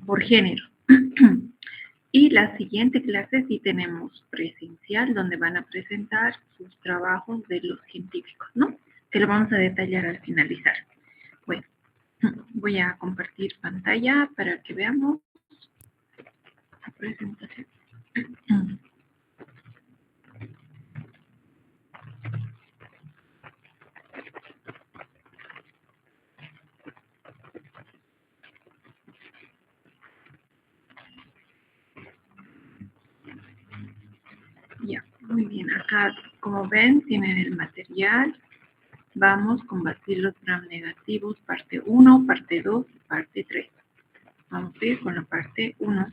por género. Y la siguiente clase sí tenemos presencial, donde van a presentar sus trabajos de los científicos, ¿no? Que lo vamos a detallar al finalizar. Bueno, voy a compartir pantalla para que veamos la presentación. Ya, muy bien. Acá, como ven, tienen el material. Vamos con bacilos gram negativos, parte 1, parte 2 y parte 3. Vamos a ir con la parte 1.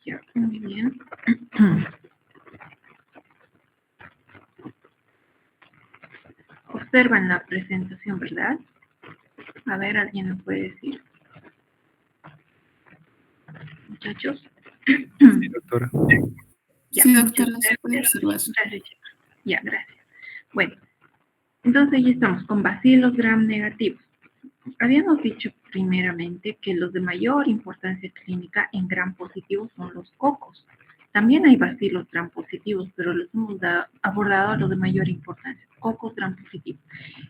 Ya, muy bien. Observan la presentación, ¿verdad? A ver, ¿alguien nos puede decir? Muchachos. Sí, doctora. Ya, Sí, doctora, se puede observar. Gracias. Ya, gracias. Bueno, entonces ya estamos con bacilos gram negativos. Habíamos dicho primeramente que los de mayor importancia clínica en gram positivo son los cocos. También hay bacilos gram positivos, pero los hemos abordado los de mayor importancia, cocos gram positivos.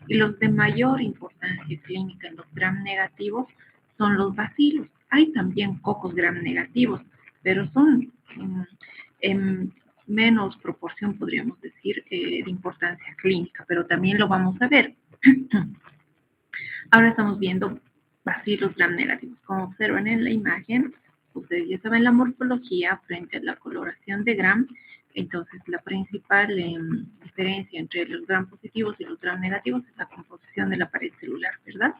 Y los de mayor importancia clínica en los gram negativos son los bacilos. Hay también cocos gram negativos, pero son en menos proporción, podríamos decir, de importancia clínica, pero también lo vamos a ver. Ahora estamos viendo bacilos gram negativos. Como observan en la imagen, ustedes ya saben la morfología frente a la coloración de gram. Entonces, la principal diferencia entre los gram positivos y los gram negativos es la composición de la pared celular, ¿verdad?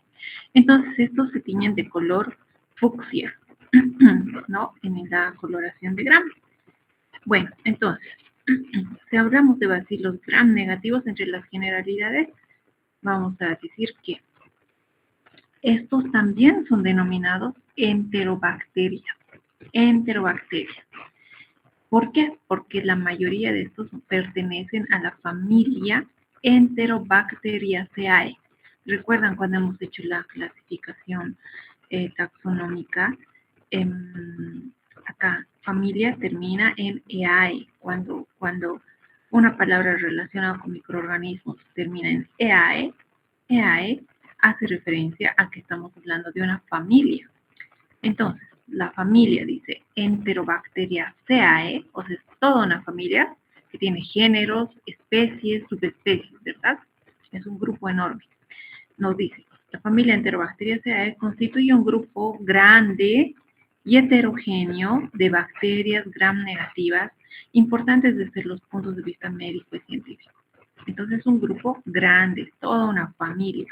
Entonces, estos se tiñen de color fucsia, ¿no? En la coloración de gram. Bueno, entonces, si hablamos de bacilos gram negativos, entre las generalidades, vamos a decir que estos también son denominados enterobacterias. Enterobacterias. ¿Por qué? Porque la mayoría de estos pertenecen a la familia Enterobacteriaceae. ¿Recuerdan cuando hemos hecho la clasificación taxonómica? Acá, familia termina en EAE. Cuando una palabra relacionada con microorganismos termina en EAE hace referencia a que estamos hablando de una familia. Entonces, la familia dice Enterobacteriaceae, o sea, es toda una familia que tiene géneros, especies, subespecies, ¿verdad? Es un grupo enorme. Nos dice, la familia Enterobacteriaceae constituye un grupo grande y heterogéneo de bacterias gram negativas, importantes desde los puntos de vista médico y científico. Entonces, es un grupo grande, toda una familia.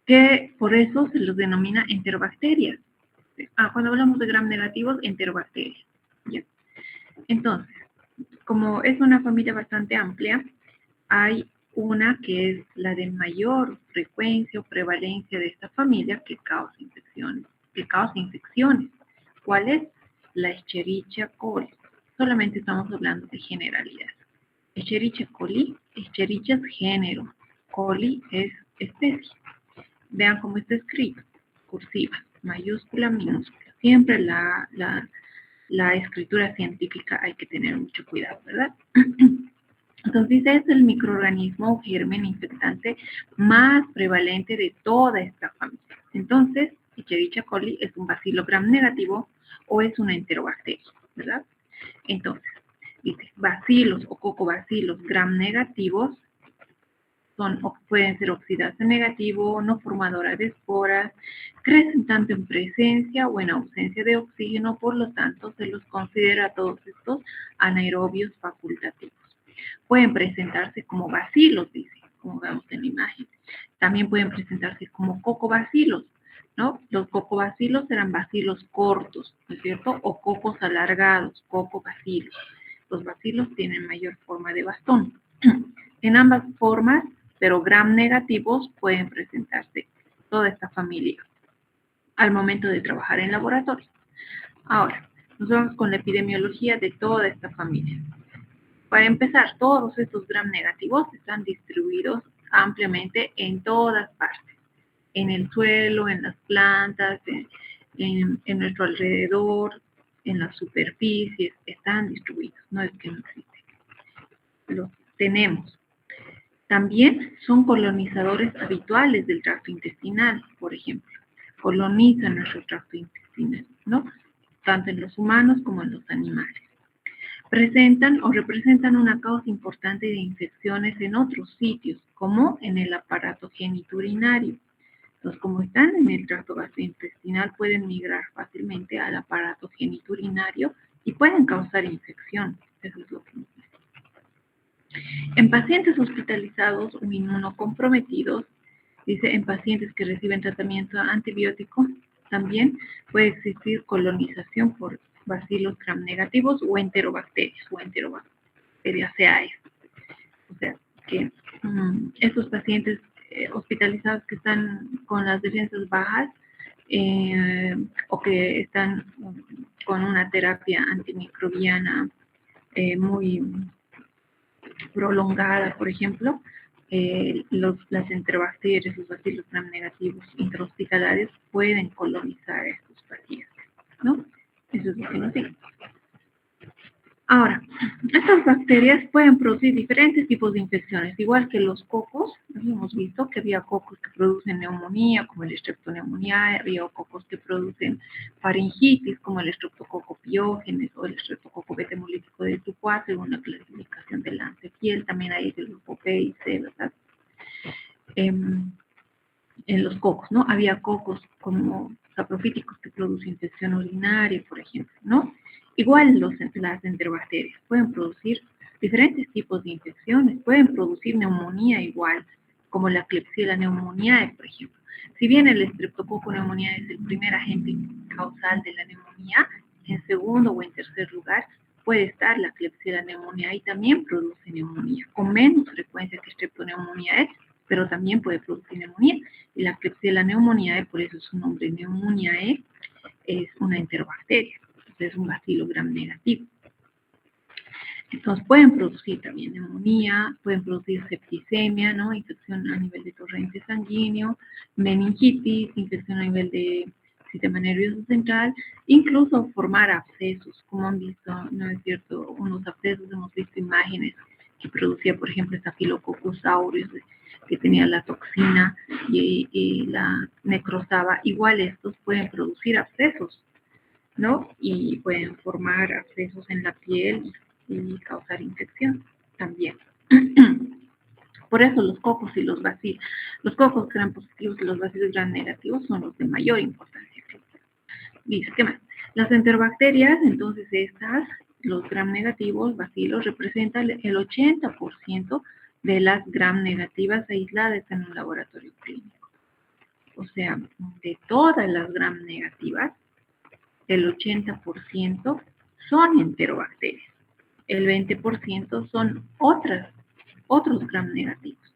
Que por eso se los denomina enterobacterias. Cuando hablamos de gram negativos, enterobacterias. ¿Ya? Entonces, como es una familia bastante amplia, hay una que es la de mayor frecuencia o prevalencia de esta familia que causa infecciones. ¿Cuál es? La Escherichia coli. Solamente estamos hablando de generalidad. Escherichia coli, Escherichia es género, coli es especie. Vean cómo está escrito, cursiva, mayúscula, minúscula. Siempre la escritura científica hay que tener mucho cuidado, ¿verdad? Entonces, es el microorganismo o germen infectante más prevalente de toda esta familia. Entonces, Escherichia coli es un bacilo gram negativo o es una enterobacteria, ¿verdad? Entonces, dice, bacilos o cocobacilos gram negativos pueden ser oxidasa negativo, no formadora de esporas, crecen tanto en presencia o en ausencia de oxígeno, por lo tanto se los considera a todos estos anaerobios facultativos. Pueden presentarse como bacilos, dice, como vemos en la imagen. También pueden presentarse como cocobacilos, ¿no? Los cocobacilos serán bacilos cortos, ¿no es cierto? O cocos alargados, cocobacilos. Los bacilos tienen mayor forma de bastón. En ambas formas, pero gram negativos, pueden presentarse toda esta familia al momento de trabajar en laboratorio. Ahora, nos vamos con la epidemiología de toda esta familia. para empezar, todos estos gram negativos están distribuidos ampliamente en todas partes, en el suelo, en las plantas, en nuestro alrededor, en las superficies, están distribuidos, no es que no existen, los tenemos. También son colonizadores habituales del tracto intestinal, por ejemplo, colonizan nuestro tracto intestinal, ¿no? Tanto en los humanos como en los animales. Presentan o representan una causa importante de infecciones en otros sitios, como en el aparato genitourinario. Entonces, como están en el tracto gastrointestinal, pueden migrar fácilmente al aparato genitourinario y pueden causar infección. Eso es lo que nos dice. En pacientes hospitalizados o inmunocomprometidos, dice, en pacientes que reciben tratamiento antibiótico, también puede existir colonización por bacilos gram negativos o enterobacterias ceae. O sea, que estos pacientes hospitalizados que están con las defensas bajas o que están con una terapia antimicrobiana muy prolongada, por ejemplo, las enterobacterias, los bacilos gram negativos intrahospitalarios pueden colonizar a estos pacientes, ¿no? Eso es lo que nos dice. Ahora, estas bacterias pueden producir diferentes tipos de infecciones, igual que los cocos. Hemos visto que había cocos que producen neumonía, como el Streptoneumoniae, había cocos que producen faringitis, como el Streptococcus pyogenes o el Streptococcus beta hemolítico de tipo A, según la clasificación de Lancefiel. También hay del grupo B y C, ¿verdad? En los cocos, ¿no? Había cocos como saprofíticos que producen infección urinaria, por ejemplo, ¿no? Igual las enterobacterias pueden producir diferentes tipos de infecciones, pueden producir neumonía igual, como la Klebsiella pneumoniae, por ejemplo. Si bien el Streptococcus pneumoniae es el primer agente causal de la neumonía, en segundo o en tercer lugar puede estar la Klebsiella pneumoniae y también produce neumonía, con menos frecuencia que Streptoneumoniae, pero también puede producir neumonía. Y la Klebsiella pneumoniae, por eso su nombre Pneumoniae, es una enterobacteria. Es un bacilo gram negativo. Entonces pueden producir también neumonía, pueden producir septicemia, ¿no? Infección a nivel de torrente sanguíneo, meningitis, infección a nivel de sistema nervioso central, incluso formar abscesos, como han visto, ¿no es cierto? Unos abscesos, hemos visto imágenes que producía, por ejemplo, Staphylococcus aureus, que tenía la toxina y la necrosaba. Igual estos pueden producir abscesos, ¿no? Y pueden formar abscesos en la piel y causar infección también. Por eso los cocos y los bacilos, los cocos gram positivos y los bacilos gram negativos son los de mayor importancia. Dice, ¿qué más? Las enterobacterias, entonces estas, los gram negativos, bacilos, representan el 80% de las gram negativas aisladas en un laboratorio clínico. O sea, de todas las gram negativas, el 80% son enterobacterias, el 20% son otros gram negativos,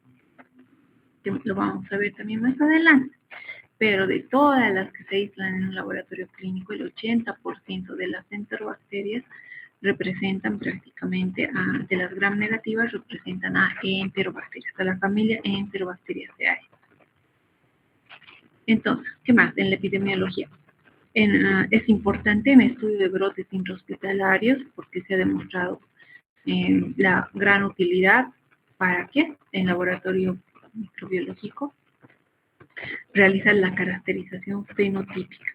que lo vamos a ver también más adelante. Pero de todas las que se aíslan en un laboratorio clínico, el 80% de las enterobacterias representan prácticamente, de las gram negativas, representan a enterobacterias, a la familia Enterobacteriaceae. Entonces, ¿qué más en la epidemiología? Es importante en estudio de brotes intrahospitalarios porque se ha demostrado la gran utilidad para qué en laboratorio microbiológico realizar la caracterización fenotípica,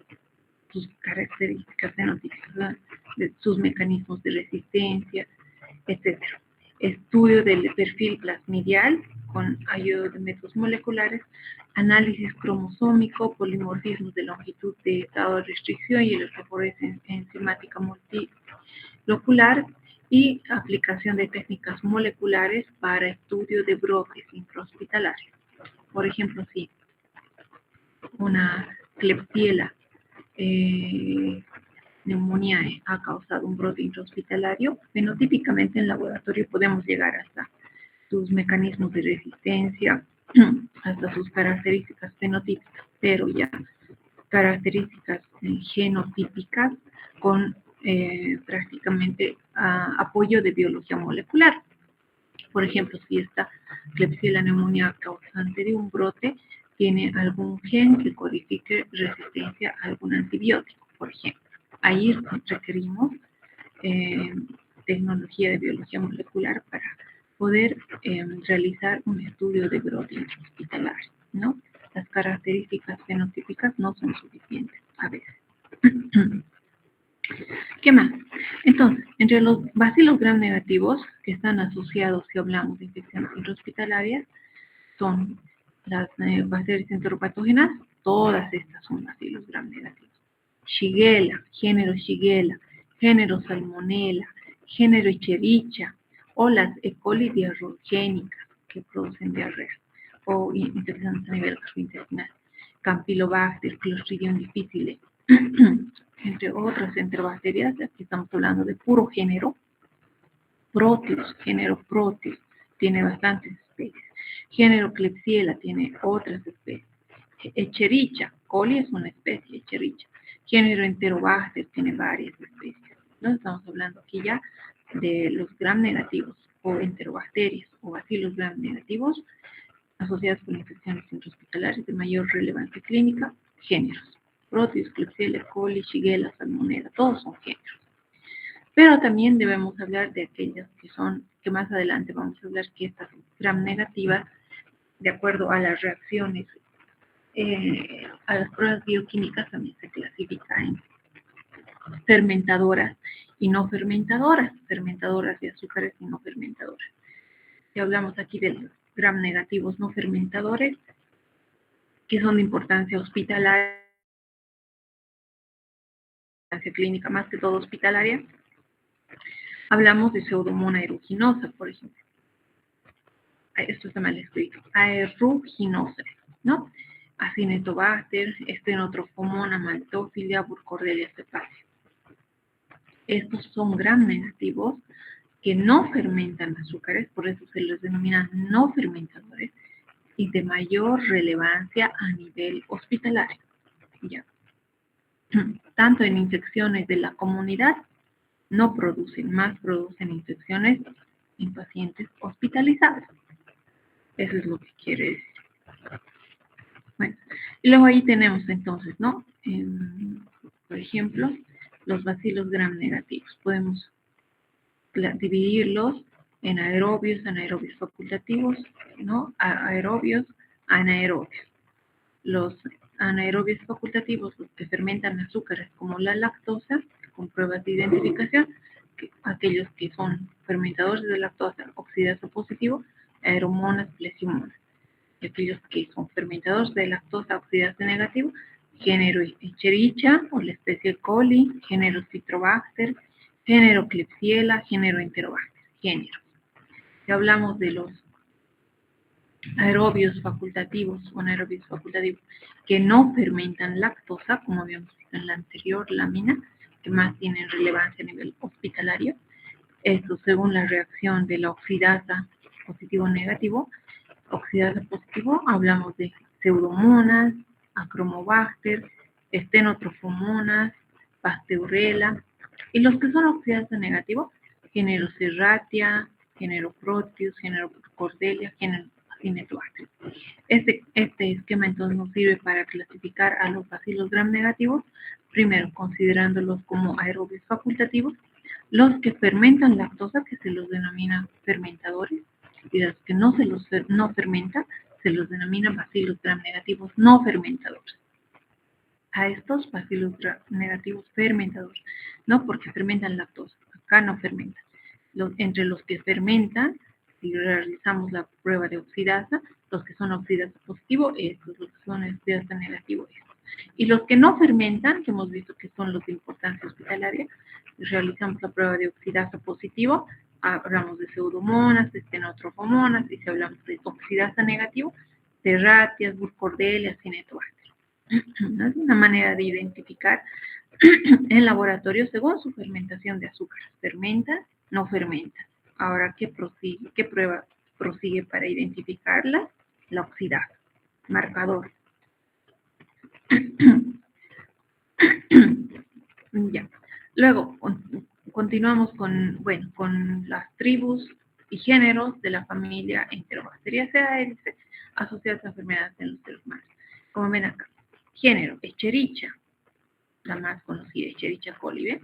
sus características fenotípicas, sus mecanismos de resistencia, etc. Estudio del perfil plasmidial con ayuda de métodos moleculares, análisis cromosómico, polimorfismos de longitud de estado de restricción y electroforesis enzimática multilocular y aplicación de técnicas moleculares para estudio de brotes intrahospitalarios. Por ejemplo, si una Klebsiella pneumoniae ha causado un brote intrahospitalario, fenotípicamente en laboratorio podemos llegar hasta sus mecanismos de resistencia, hasta sus características fenotípicas, pero ya características genotípicas con prácticamente apoyo de biología molecular. Por ejemplo, si esta Klebsiella pneumoniae causante de un brote tiene algún gen que codifique resistencia a algún antibiótico, por ejemplo. Ahí requerimos tecnología de biología molecular para poder realizar un estudio de brote hospitalario, ¿no? Las características fenotípicas no son suficientes a veces. ¿Qué más? Entonces, entre los bacilos gram negativos que están asociados, si hablamos de infecciones intrahospitalarias, son las bacterias enteropatógenas, todas estas son bacilos gram negativos. Shigella, género Salmonella, género Escherichia, o las E. coli diarrogénicas que producen diarrea o infecciones a nivel gastrointestinal, Campylobacter, Clostridium difficile, entre otras enterobacterias. Aquí estamos hablando de puro género Proteus, tiene bastantes especies. Género Klebsiella tiene otras especies. Escherichia coli es una especie, Escherichia. Género Enterobacter tiene varias especies. No estamos hablando aquí ya de los gram negativos o enterobacterias o bacilos gram negativos asociadas con infecciones intrahospitalarias de mayor relevancia clínica. Géneros: Proteus, Klebsiella, coli, Shigella, Salmonella, todos son géneros. Pero también debemos hablar de aquellas que más adelante vamos a hablar que estas gram negativas, de acuerdo a las reacciones, a las pruebas bioquímicas, también se clasifica en fermentadoras y no fermentadoras, fermentadoras de azúcares y no fermentadoras. Si hablamos aquí de los gram negativos no fermentadores, que son de importancia hospitalaria, clínica más que todo hospitalaria, hablamos de Pseudomonas aeruginosa, por ejemplo. Esto está mal escrito. Aeruginosa, ¿no? Acinetobacter, Stenotrophomonas, Maltophilia, Burkholderia cepacia. Estos son gram negativos que no fermentan azúcares, por eso se les denomina no fermentadores, y de mayor relevancia a nivel hospitalario. Ya. Tanto en infecciones de la comunidad no producen, más producen infecciones en pacientes hospitalizados. Eso es lo que quiere decir. Bueno, y luego ahí tenemos entonces, ¿no? Por ejemplo, los bacilos gram negativos. Podemos dividirlos en aerobios, anaerobios facultativos, ¿no? Aerobios, anaerobios. Los anaerobios facultativos, los que fermentan azúcares como la lactosa, con pruebas de identificación, aquellos que son fermentadores de lactosa, oxidasa positivo, aeromonas, plesiomonas. Y aquellos que son fermentadores de lactosa, oxidasa negativo, género Escherichia o la especie coli, género Citrobacter, género Klebsiella, género Enterobacter, género. Si hablamos de los aerobios facultativos o anaerobios facultativos que no fermentan lactosa, como habíamos visto en la anterior lámina, que más tienen relevancia a nivel hospitalario, esto según la reacción de la oxidasa positivo-negativo. Oxidasa positivo, hablamos de Pseudomonas, Achromobacter, Stenotrophomonas, Pasteurella, y los que son oxidasa negativo, género Serratia, género Proteus, género Burkholderia, género Acinetobacter. Este esquema entonces nos sirve para clasificar a los bacilos gram negativos, primero considerándolos como aerobios facultativos, los que fermentan lactosa, que se los denomina fermentadores, y los que no fermentan, se los denomina bacilos gram negativos no fermentadores. A estos bacilos gram negativos fermentadores, no porque fermentan lactosa, acá no fermentan. Entre los que fermentan, si realizamos la prueba de oxidasa, los que son oxidasa positivo, estos, los que son oxidasa negativo, estos. Y los que no fermentan, que hemos visto que son los de importancia hospitalaria, realizamos la prueba de oxidasa positivo, hablamos de Pseudomonas, de Stenotrophomonas, y si hablamos de oxidasa negativo, Serratias, Burkholderia, Acinetobacter. Es una manera de identificar en laboratorio según su fermentación de azúcares. Fermenta, no fermenta. Ahora, ¿qué prueba prosigue para identificarla? La oxidasa. Marcador. Ya. Luego, continuamos con las tribus y géneros de la familia Enterobacteriaceae asociadas a enfermedades en los seres humanos. Como ven acá, género Escherichia, la más conocida, Escherichia coli, ¿ven?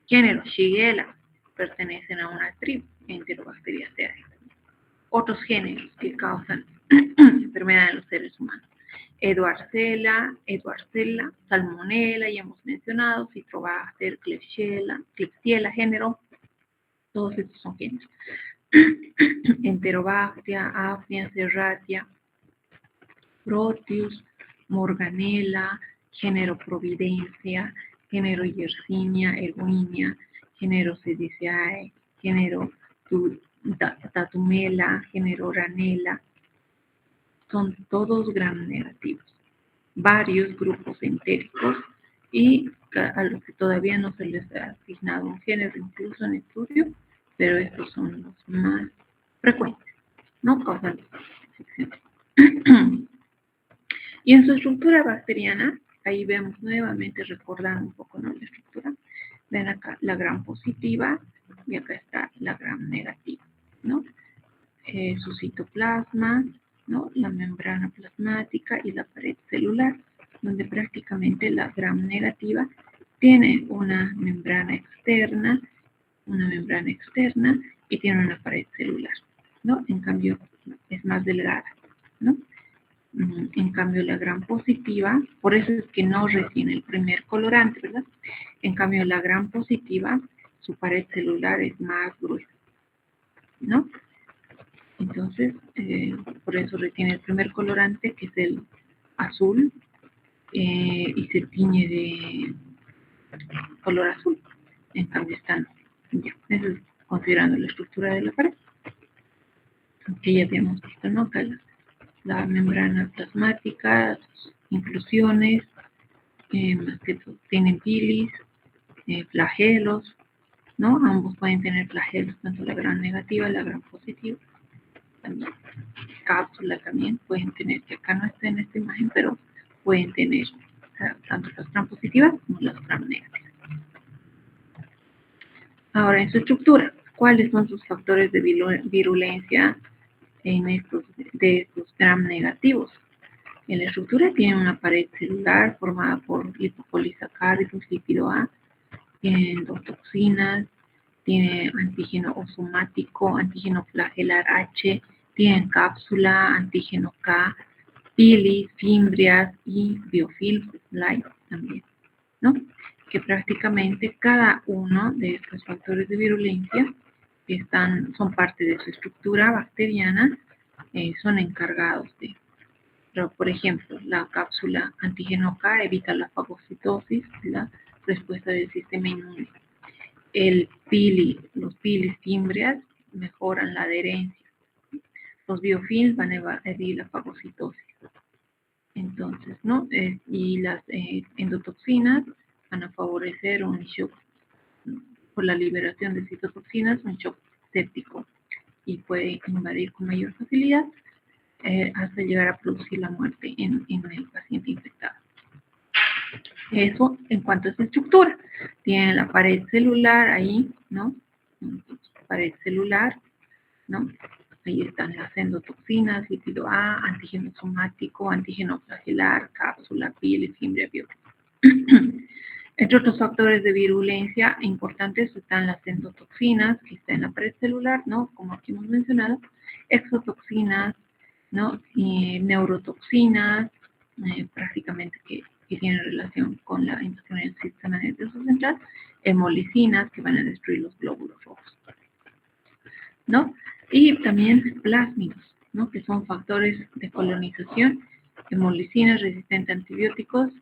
Género Shigella, pertenecen a una tribu Enterobacteriaceae. Otros géneros que causan enfermedades en los seres humanos. Edwardsella, Salmonella, ya hemos mencionado, Citrobacter, Klebsiella, género, todos estos son géneros. Enterobacter, Afnia, Serratia, Proteus, Morganella, género Providencia, género Yersinia, Erwinia, género Sedecae, género Tatumela, género Ranella, son todos gram negativos. Varios grupos entéricos y a los que todavía no se les ha asignado un género incluso en estudio, pero estos son los más frecuentes, no causan infecciones. Y en su estructura bacteriana, ahí vemos nuevamente, recordando un poco, ¿no?, la estructura. Ven acá la gram positiva y acá está la gram negativa, ¿no? Su citoplasma, ¿no?, la membrana plasmática y la pared celular, donde prácticamente la gram negativa tiene una membrana externa y tiene una pared celular, ¿no? En cambio, es más delgada, ¿no? En cambio, la gram positiva, por eso es que no recibe el primer colorante, ¿verdad? En cambio, la gram positiva, su pared celular es más gruesa, ¿no? Entonces, por eso retiene el primer colorante, que es el azul, y se tiñe de color azul. En cambio, están, ya, eso es considerando la estructura de la pared, que ya habíamos visto, ¿no? Acá la membrana plasmática, inclusiones, más que tienen pilis, flagelos, ¿no? Ambos pueden tener flagelos, tanto la gram negativa y la gram positiva. También cápsula también pueden tener, que acá no está en esta imagen, pero pueden tener tanto las gram positivas como las gram negativas. Ahora, en su estructura, ¿cuáles son sus factores de virulencia de estos gram negativos? En la estructura tiene una pared celular formada por lipopolisacáridos, lípido A, tienen dos toxinas, tiene antígeno osomático, antígeno flagelar H, tienen cápsula, antígeno K, pilis, fimbrias y biofilms light también, ¿no? Que prácticamente cada uno de estos factores de virulencia son parte de su estructura bacteriana, son encargados de. Pero, por ejemplo, la cápsula antígeno K evita la fagocitosis, la respuesta del sistema inmune. Los pilis fimbrias mejoran la adherencia. Los biofilms van a evadir la fagocitosis. Entonces, ¿no? Y las endotoxinas van a favorecer un shock por la liberación de citotoxinas, un shock séptico, y puede invadir con mayor facilidad hasta llegar a producir la muerte en el paciente infectado. Eso en cuanto a su estructura. Tiene la pared celular ahí, ¿no? Pared celular, ¿no? Ahí están las endotoxinas, lípido A, antígeno somático, antígeno flagelar, cápsula, piel, fimbria, biofilm. Entre otros factores de virulencia importantes están las endotoxinas, que están en la pared celular, ¿no? Como aquí hemos mencionado, exotoxinas, ¿no? Y neurotoxinas, prácticamente que tienen relación con la infección en el sistema nervioso central, hemolicinas, que van a destruir los glóbulos rojos, ¿no? Y también plásmidos, ¿no?, que son factores de colonización, hemolicinas resistentes a antibióticos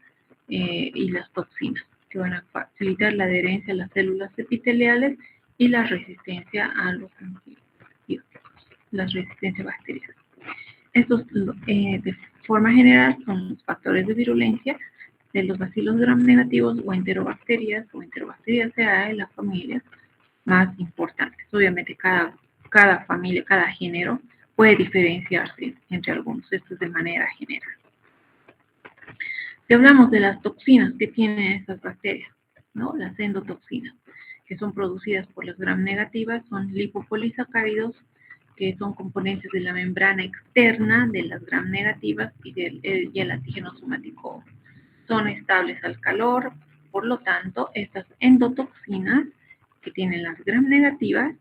y las toxinas, que van a facilitar la adherencia a las células epiteliales y la resistencia a los antibióticos, la resistencia bacteriana. Estos, de forma general, son los factores de virulencia de los bacilos gram negativos o Enterobacteriaceae, las familias más importantes. Obviamente, cada familia, cada género puede diferenciarse entre algunos. Esto es de manera general. Si hablamos de las toxinas que tienen estas bacterias, ¿no? Las endotoxinas, que son producidas por las gram negativas, son lipopolisacáridos, que son componentes de la membrana externa de las gram negativas y el antígeno somático. Son estables al calor, por lo tanto, estas endotoxinas que tienen las gram negativas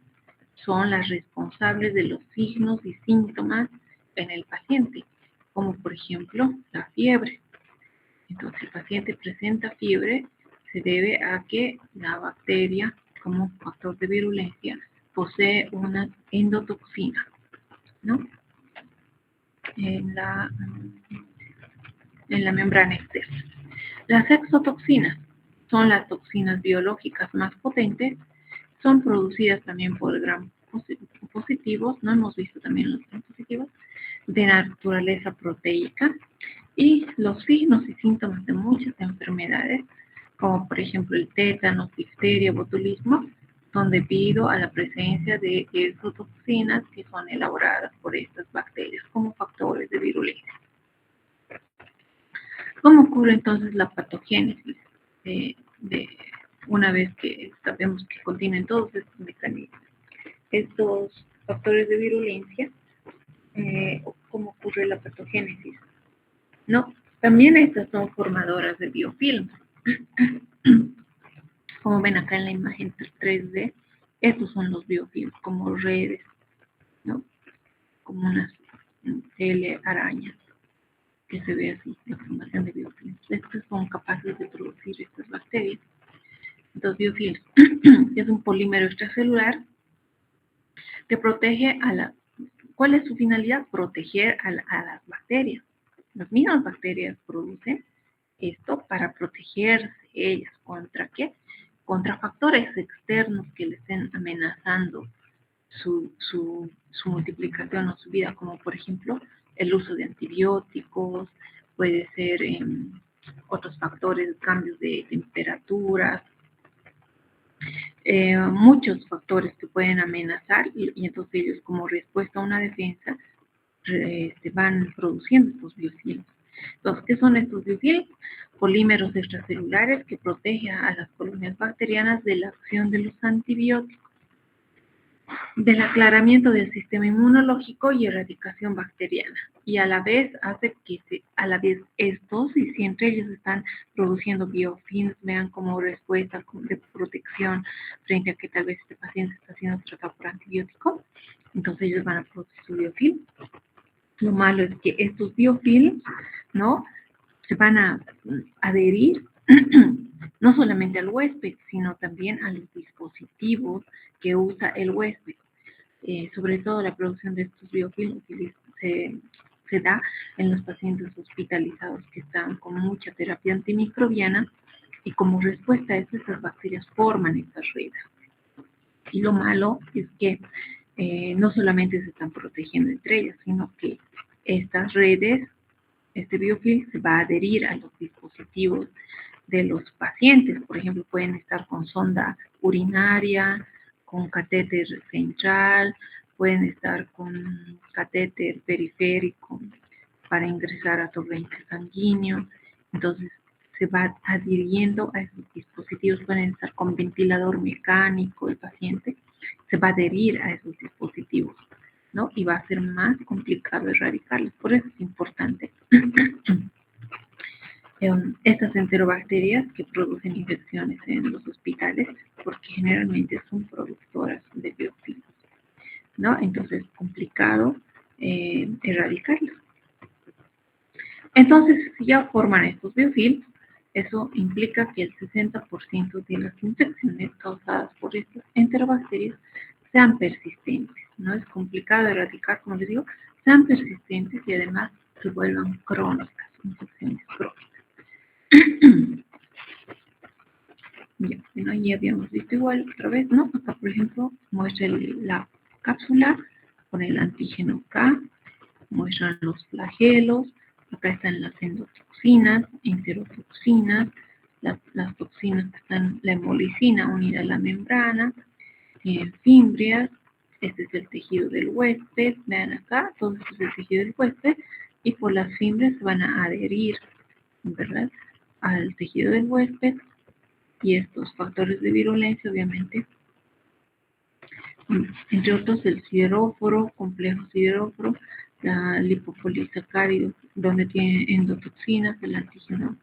son las responsables de los signos y síntomas en el paciente, como por ejemplo la fiebre. Entonces, el paciente presenta fiebre, se debe a que la bacteria, como factor de virulencia, posee una endotoxina, ¿no? En la membrana externa. Las exotoxinas son las toxinas biológicas más potentes, son producidas también por gram positivos, no hemos visto también los gram positivos, de naturaleza proteica, y los signos y síntomas de muchas enfermedades, como por ejemplo el tétano, difteria, botulismo, son debido a la presencia de exotoxinas que son elaboradas por estas bacterias como factores de virulencia. ¿Cómo ocurre entonces la patogénesis una vez que sabemos que contienen todos estos mecanismos? Estos factores de virulencia, ¿cómo ocurre la patogénesis? No, también estas son formadoras de biofilm. Como ven acá en la imagen 3D, estos son los biofilms, como redes, ¿no? Como unas telearañas, que se ve así, la formación de biofilms. Estos son capaces de producir estas bacterias. Entonces, biofilms es un polímero extracelular que protege a la... ¿Cuál es su finalidad? Proteger a las bacterias. Las mismas bacterias producen esto para protegerse ellas. ¿Contra qué? Contra factores externos que le estén amenazando su multiplicación o su vida, como por ejemplo el uso de antibióticos, puede ser otros factores, cambios de temperaturas, muchos factores que pueden amenazar y entonces ellos como respuesta a una defensa van produciendo estos biofilms. Entonces, ¿qué son estos biofilms? Polímeros extracelulares que protegen a las colonias bacterianas de la acción de los antibióticos, del aclaramiento del sistema inmunológico y erradicación bacteriana. Y a la vez hace que estos, y si entre ellos están produciendo biofilms, vean como respuesta de protección frente a que tal vez este paciente está siendo tratado por antibiótico, entonces ellos van a producir su biofilm. Lo malo es que estos biofilms, ¿no?, se van a adherir no solamente al huésped, sino también a los dispositivos que usa el huésped. Sobre todo la producción de estos biofilms se da en los pacientes hospitalizados que están con mucha terapia antimicrobiana y como respuesta a eso, estas bacterias forman estas redes. Y lo malo es que no solamente se están protegiendo entre ellas, sino que estas redes, este biofilm se va a adherir a los dispositivos de los pacientes. Por ejemplo, pueden estar con sonda urinaria, con catéter central, pueden estar con catéter periférico para ingresar a torrente sanguíneo. Entonces, se va adhiriendo a esos dispositivos, pueden estar con ventilador mecánico el paciente, se va a adherir a esos dispositivos, ¿no? Y va a ser más complicado erradicarlos. Por eso es importante estas enterobacterias que producen infecciones en los hospitales, porque generalmente son productoras de biofilms, ¿no? Entonces es complicado erradicarlos. Entonces, si ya forman estos biofilms, eso implica que el 60% de las infecciones causadas por estas enterobacterias sean persistentes. No es complicado erradicar, como les digo, sean persistentes y además se vuelvan crónicas, infecciones crónicas. Ya, bueno, ahí habíamos visto igual otra vez, ¿no? Acá, por ejemplo, muestra la cápsula con el antígeno K, muestran los flagelos, acá están las endotoxinas, enterotoxinas, las toxinas que están, la hemolicina unida a la membrana, fimbrias, este es el tejido del huésped, vean acá, todo esto es el tejido del huésped, y por las fimbrias se van a adherir, ¿verdad?, al tejido del huésped, Y estos factores de virulencia, obviamente, entre otros el sideróforo, complejo sideróforo, la lipopolisacáridos, donde tiene endotoxinas, el antígeno,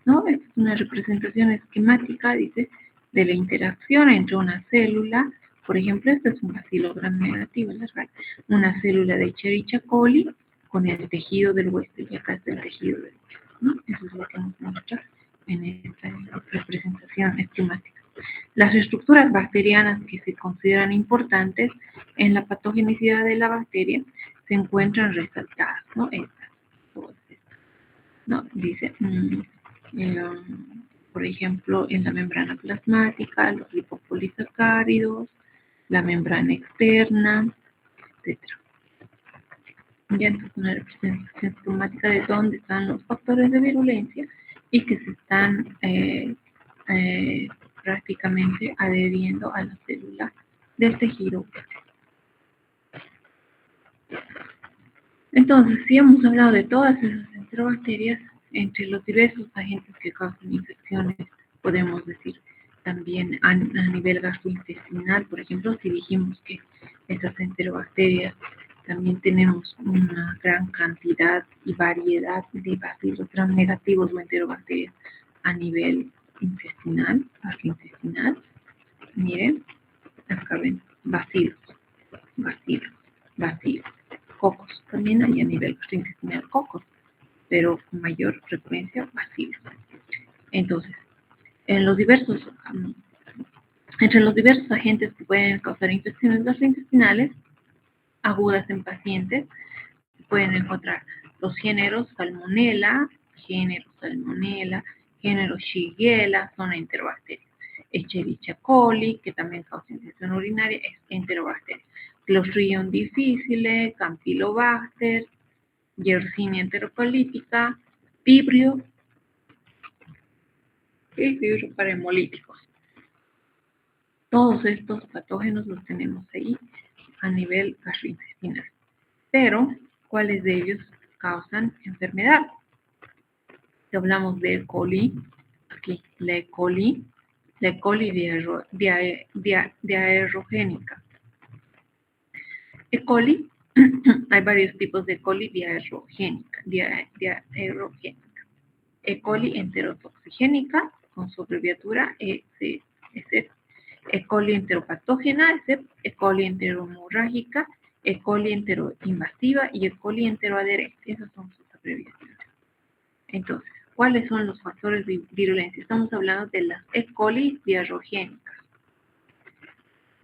¿no? Esta es una representación esquemática, dice, de la interacción entre una célula, por ejemplo, este es un bacilo gram negativo, una célula de Escherichia coli con el tejido del huésped, y acá está el tejido del huésped, ¿no? Eso es lo que nos muestra en esta representación esquemática. Las estructuras bacterianas que se consideran importantes en la patogenicidad de la bacteria se encuentran resaltadas, ¿no? Estas, todas estas, ¿no? Dice, por ejemplo, en la membrana plasmática, los lipopolisacáridos, la membrana externa, etc. Ya entonces una representación esquemática de dónde están los factores de virulencia y que se están prácticamente adheriendo a la célula del tejido. Entonces, si hemos hablado de todas esas enterobacterias, entre los diversos agentes que causan infecciones, podemos decir también a nivel gastrointestinal, por ejemplo, si dijimos que estas enterobacterias también tenemos una gran cantidad y variedad de bacilos gram negativos o enterobacterias a nivel intestinal, gastrointestinal. Miren, acá ven, bacilos, cocos. También hay a nivel gastrointestinal cocos, pero con mayor frecuencia bacilos. Entonces, entre los diversos agentes que pueden causar infecciones gastrointestinales agudas en pacientes, se pueden encontrar los géneros Salmonella, género Shigella, son enterobacterias. Escherichia coli, que también causa infección urinaria, es enterobacteria. Clostridium difficile, Campylobacter, Yersinia enterocolítica, Vibrio y Vibrio para hemolíticos. Todos estos patógenos los tenemos ahí a nivel gastrointestinal. Pero, ¿cuáles de ellos causan enfermedad? Si hablamos de E. coli, aquí, la E. coli diaerogénica. E. coli, hay varios tipos de E. coli diaerogénica. E. coli enterotoxigénica, con su abreviatura ECS. E. coli enteropatógena, E. coli enterohemorrágica, E. coli enteroinvasiva y E. coli enteroadherente. Esas son sus abreviaturas. Entonces, ¿cuáles son los factores de virulencia? Estamos hablando de las E. coli diarrogénicas.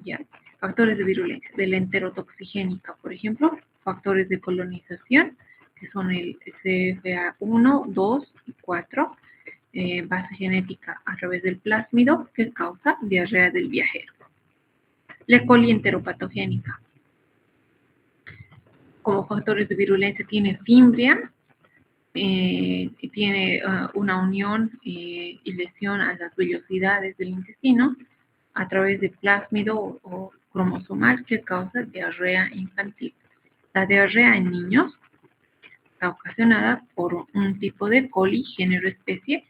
¿Ya? Factores de virulencia. De la enterotoxigénica, por ejemplo, factores de colonización, que son el CFA1, 2 y 4, base genética a través del plásmido, que causa diarrea del viajero. La E. coli enteropatogénica. Como factores de virulencia tiene fimbria, tiene una unión y lesión a las vellosidades del intestino a través de plásmido o cromosomal que causa diarrea infantil. La diarrea en niños está ocasionada por un tipo de coli, género, especie,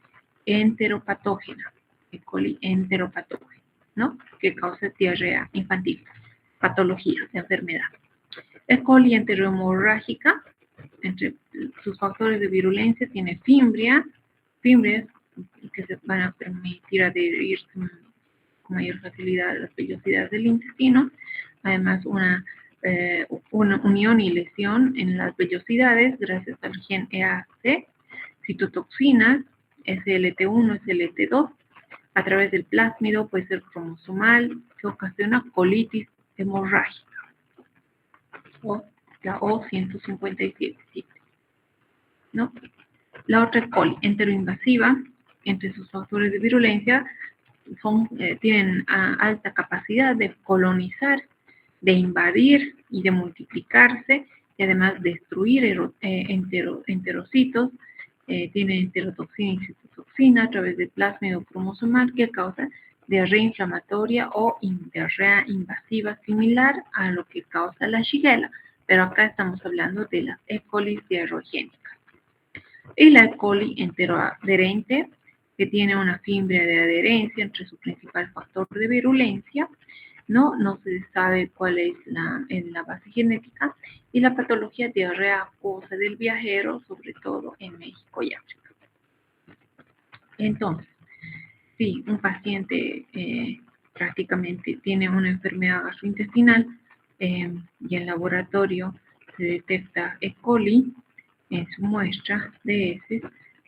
enteropatógena, E. coli enteropatógena, ¿no? Que causa diarrea infantil, patología de enfermedad. E. coli enterohemorrágica, entre sus factores de virulencia tiene fimbria que se van a permitir adherir con mayor facilidad a las vellosidades del intestino, además una unión y lesión en las vellosidades gracias al gen EAC, citotoxinas, SLT1, SLT2, a través del plásmido, puede ser cromosomal, que ocasiona colitis hemorrágica, o la O157, ¿no? La otra es coli, enteroinvasiva, entre sus factores de virulencia, tienen alta capacidad de colonizar, de invadir y de multiplicarse, y además destruir enterocitos, tiene enterotoxina y citotoxina a través del plásmido cromosomal que causa diarrea inflamatoria o diarrea invasiva similar a lo que causa la Shigella, pero acá estamos hablando de las E. coli diarrogénicas. Y la E. coli enteroadherente que tiene una fibra de adherencia entre su principal factor de virulencia, ¿no? No se sabe cuál es la base genética, y la patología diarrea acuosa del viajero, sobre todo en México y África. Entonces, si un paciente prácticamente tiene una enfermedad gastrointestinal y en laboratorio se detecta E. coli en su muestra de heces,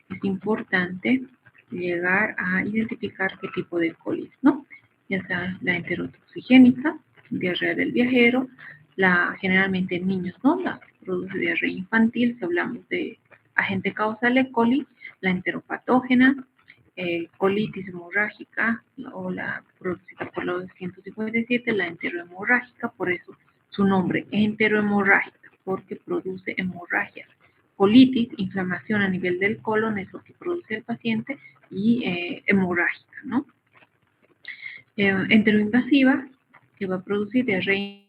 es importante llegar a identificar qué tipo de colitis, ¿no? Ya sea la enterotoxigénica, diarrea del viajero, generalmente en niños, ¿no? La que produce diarrea infantil, si hablamos de agente causal E. coli, la enteropatógena, colitis hemorrágica o la producida por la 257, la enterohemorrágica, por eso su nombre, enterohemorrágica, porque produce hemorragias. Colitis, inflamación a nivel del colon, es lo que produce el paciente, y hemorrágica, ¿no? Enteroinvasiva, que va a producir diarrea.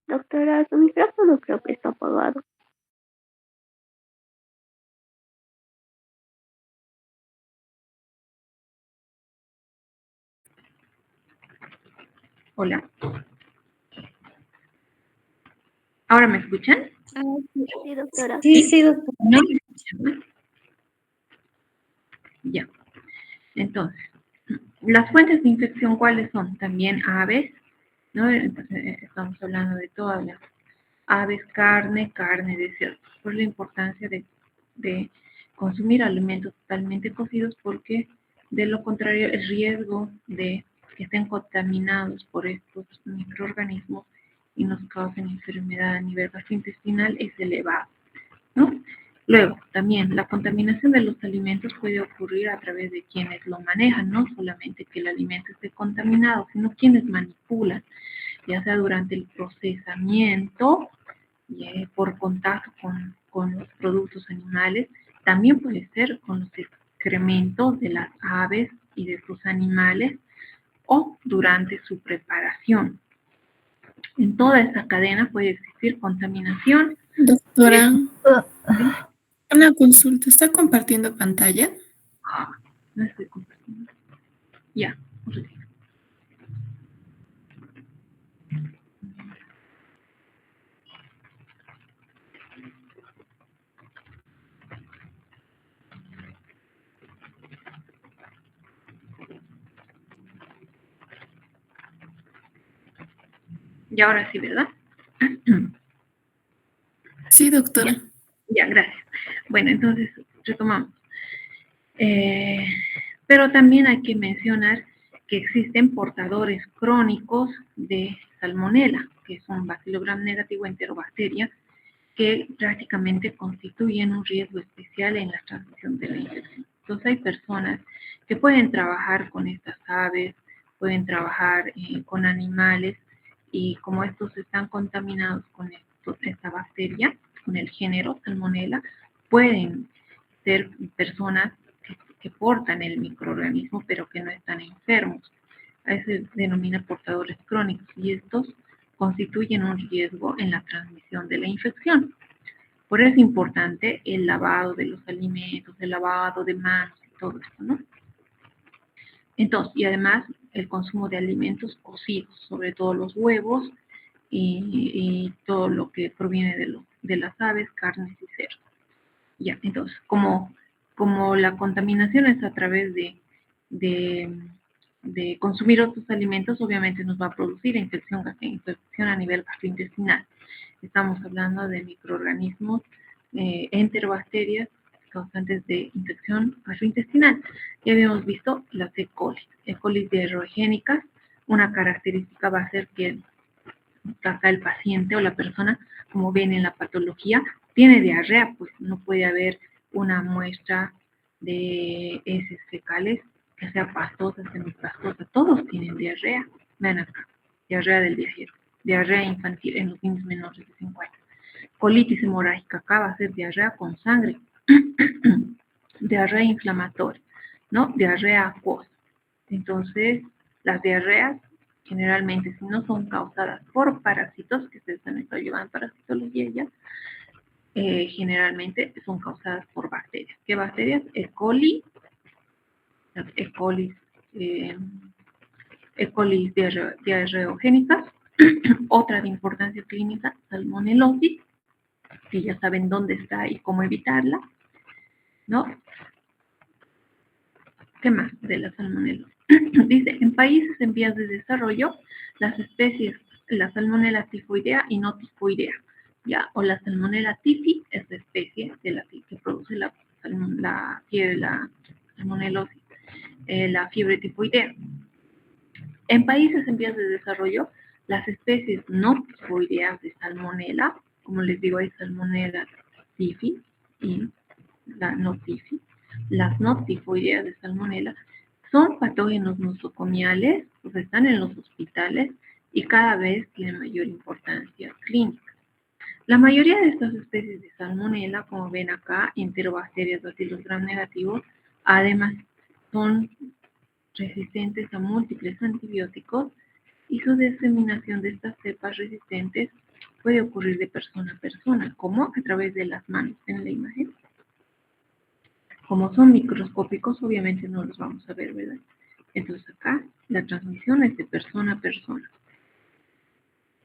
Doctora, su micrófono creo que está apagado. Hola. ¿Ahora me escuchan? Sí, doctora. Sí, doctora. ¿No me escuchan? Ya. Entonces, las fuentes de infección, ¿cuáles son? También aves, ¿no? Entonces, estamos hablando de todas las aves, carne de cerdo. Por la importancia de consumir alimentos totalmente cocidos, porque de lo contrario el riesgo de que estén contaminados por estos microorganismos y nos causen enfermedad a nivel gastrointestinal es elevado, ¿no? Luego, también la contaminación de los alimentos puede ocurrir a través de quienes lo manejan, no solamente que el alimento esté contaminado, sino quienes manipulan, ya sea durante el procesamiento, por contacto con los productos animales, también puede ser con los excrementos de las aves y de sus animales, o durante su preparación. En toda esta cadena puede existir contaminación. Doctora, una consulta. ¿Está compartiendo pantalla? No estoy compartiendo. Ya, retiro. Y ahora sí, ¿verdad? Sí, doctora. Ya, gracias. Bueno, entonces retomamos. Pero también hay que mencionar que existen portadores crónicos de salmonela, que es un bacilo gram negativo enterobacteria, que prácticamente constituyen un riesgo especial en la transmisión de la infección. Entonces hay personas que pueden trabajar con estas aves, pueden trabajar con animales y como estos están contaminados con esta bacteria, con el género Salmonella, pueden ser personas que portan el microorganismo pero que no están enfermos. A eso se denomina portadores crónicos y estos constituyen un riesgo en la transmisión de la infección. Por eso es importante el lavado de los alimentos, el lavado de manos y todo esto, ¿no? Entonces, y además el consumo de alimentos cocidos, sobre todo los huevos y todo lo que proviene de las aves, carnes y cerdos. Ya, entonces, como la contaminación es a través de consumir otros alimentos, obviamente nos va a producir infección a nivel gastrointestinal. Estamos hablando de microorganismos, enterobacterias causantes de infección gastrointestinal. Ya habíamos visto las E. coli diarreogénicas. Una característica va a ser que acá el paciente o la persona, como ven en la patología, tiene diarrea, pues no puede haber una muestra de heces fecales que sea pastosa, semipastosa. Todos tienen diarrea. Vean acá, diarrea del viajero, diarrea infantil en los niños menores de 50. Colitis hemorrágica, acá va a ser diarrea con sangre. Diarrea inflamatoria, ¿no? Diarrea acuosa. Entonces, las diarreas generalmente, si no son causadas por parásitos, que ustedes han estado llevando parasitología ya, generalmente son causadas por bacterias. ¿Qué bacterias? E. coli, E. coli diarreogénicas. Otra de importancia clínica, salmonelosis, que ya saben dónde está y cómo evitarla, ¿no? ¿Qué más de la salmonelosis? Dice, en países en vías de desarrollo, las especies, la salmonella tifoidea y no tifoidea, ¿ya? O la salmonella tifi es la especie de la que produce la fiebre, la salmonelosis, la fiebre tifoidea. En países en vías de desarrollo, las especies no tifoideas de salmonella, como les digo, hay salmonella tifi y la no tifi. Las no tifoideas de salmonella son patógenos nosocomiales, pues están en los hospitales y cada vez tienen mayor importancia clínica. La mayoría de estas especies de salmonella, como ven acá, enterobacterias bacillus gram negativos, además son resistentes a múltiples antibióticos y su diseminación de estas cepas resistentes puede ocurrir de persona a persona, como a través de las manos en la imagen. Como son microscópicos, obviamente no los vamos a ver, ¿verdad? Entonces acá la transmisión es de persona a persona.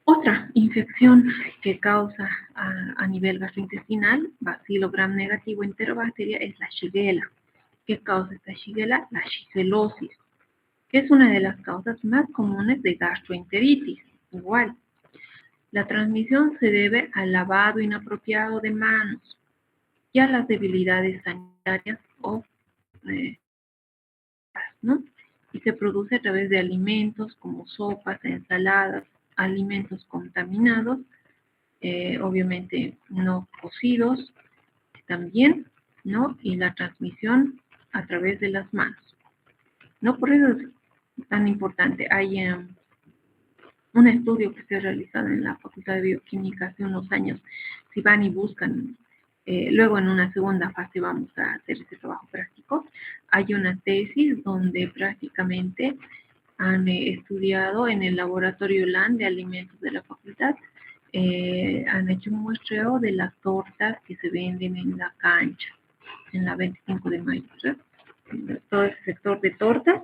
Otra infección que causa a nivel gastrointestinal, bacilo gram negativo enterobacteria, es la Shigella. ¿Qué causa esta Shigella? La shigelosis, que es una de las causas más comunes de gastroenteritis. Igual, la transmisión se debe al lavado inapropiado de manos y a las debilidades sanitarias o ¿no? Y se produce a través de alimentos como sopas, ensaladas, alimentos contaminados, obviamente no cocidos también, ¿no? Y la transmisión a través de las manos, ¿no? Por eso es tan importante. Hay un estudio que se ha realizado en la Facultad de Bioquímica hace unos años. Si van y buscan, luego en una segunda fase vamos a hacer ese trabajo práctico. Hay una tesis donde prácticamente han estudiado en el laboratorio LAN de alimentos de la facultad, han hecho un muestreo de las tortas que se venden en la cancha, en la 25 de mayo, ¿verdad? Todo ese sector de tortas,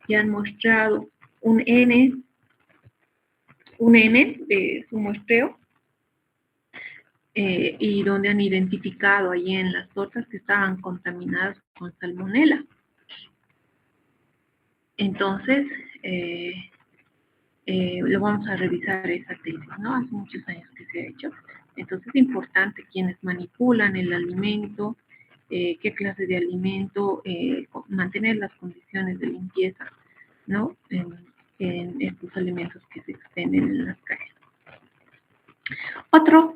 y han mostrado un N de su muestreo, y donde han identificado ahí en las tortas que estaban contaminadas con salmonella. Entonces, lo vamos a revisar esa tesis, ¿no? Hace muchos años que se ha hecho. Entonces es importante quienes manipulan el alimento, qué clase de alimento, mantener las condiciones de limpieza, ¿no? En estos alimentos que se expenden en las calles. Otro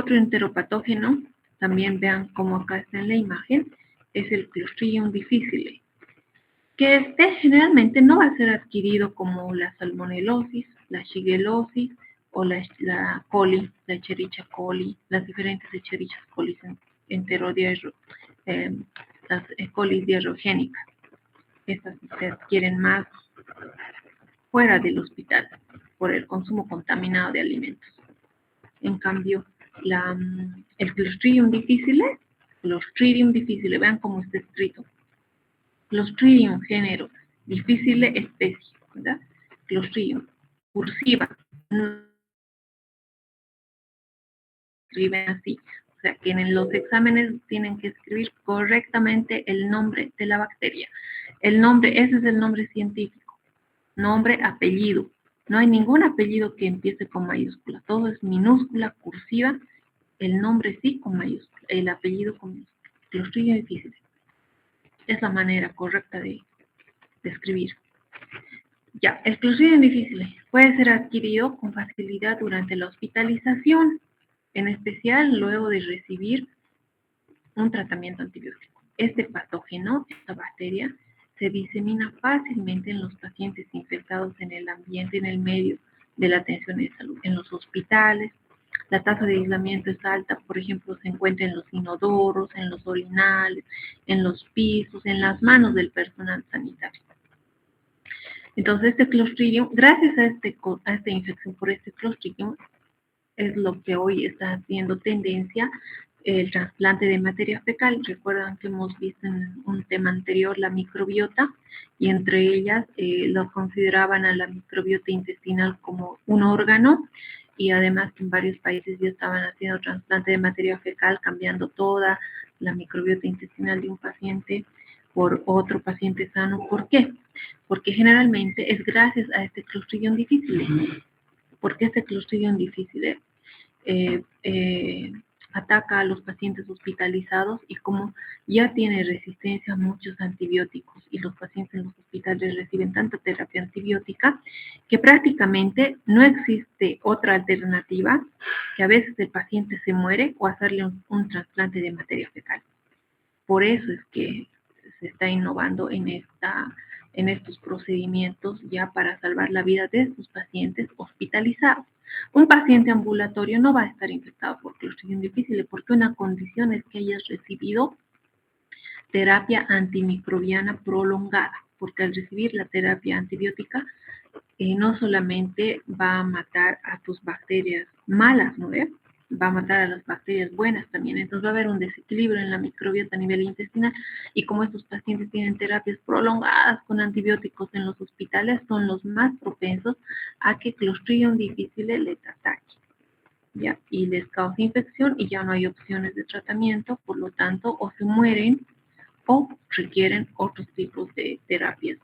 enteropatógeno, también vean cómo acá está en la imagen, es el Clostridium difficile, que generalmente no va a ser adquirido como la salmonelosis la shigellosis o la coli, la Escherichia coli, las diferentes Escherichia coli las colis diarrogénicas. Estas se adquieren más fuera del hospital por el consumo contaminado de alimentos. En cambio, el Clostridium difficile, vean cómo está escrito. Clostridium género, difficile especie, ¿verdad? Clostridium, cursiva, escriben así. O sea, que en los exámenes tienen que escribir correctamente el nombre de la bacteria. El nombre, ese es el nombre científico. Nombre, apellido. No hay ningún apellido que empiece con mayúscula. Todo es minúscula, cursiva. El nombre sí con mayúscula. El apellido con minúscula. Clostridium difficile. Es la manera correcta de escribir. Ya, el Clostridium difficile puede ser adquirido con facilidad durante la hospitalización, en especial luego de recibir un tratamiento antibiótico. Este patógeno, esta bacteria, se disemina fácilmente en los pacientes infectados en el ambiente, en el medio de la atención de salud, en los hospitales. La tasa de aislamiento es alta, por ejemplo, se encuentra en los inodoros, en los orinales, en los pisos, en las manos del personal sanitario. Entonces, este Clostridium, gracias a esta infección por este Clostridium, es lo que hoy está haciendo tendencia el trasplante de materia fecal. Recuerdan que hemos visto en un tema anterior la microbiota, y entre ellas lo consideraban a la microbiota intestinal como un órgano, y además en varios países ya estaban haciendo trasplante de materia fecal, cambiando toda la microbiota intestinal de un paciente por otro paciente sano. ¿Por qué? Porque generalmente es gracias a este Clostridium difficile. Porque este Clostridium difficile ataca a los pacientes hospitalizados, y como ya tiene resistencia a muchos antibióticos y los pacientes en los hospitales reciben tanta terapia antibiótica que prácticamente no existe otra alternativa que a veces el paciente se muere o hacerle un trasplante de materia fecal. Por eso es que se está innovando en estos procedimientos ya para salvar la vida de estos pacientes hospitalizados. Un paciente ambulatorio no va a estar infectado por Clostridium difficile porque una condición es que hayas recibido terapia antimicrobiana prolongada, porque al recibir la terapia antibiótica no solamente va a matar a tus bacterias malas, ¿no ves? Va a matar a las bacterias buenas también. Entonces va a haber un desequilibrio en la microbiota a nivel intestinal, y como estos pacientes tienen terapias prolongadas con antibióticos en los hospitales, son los más propensos a que Clostridium difficile les ataque, ¿ya? Y les causa infección y ya no hay opciones de tratamiento, por lo tanto o se mueren o requieren otros tipos de terapias.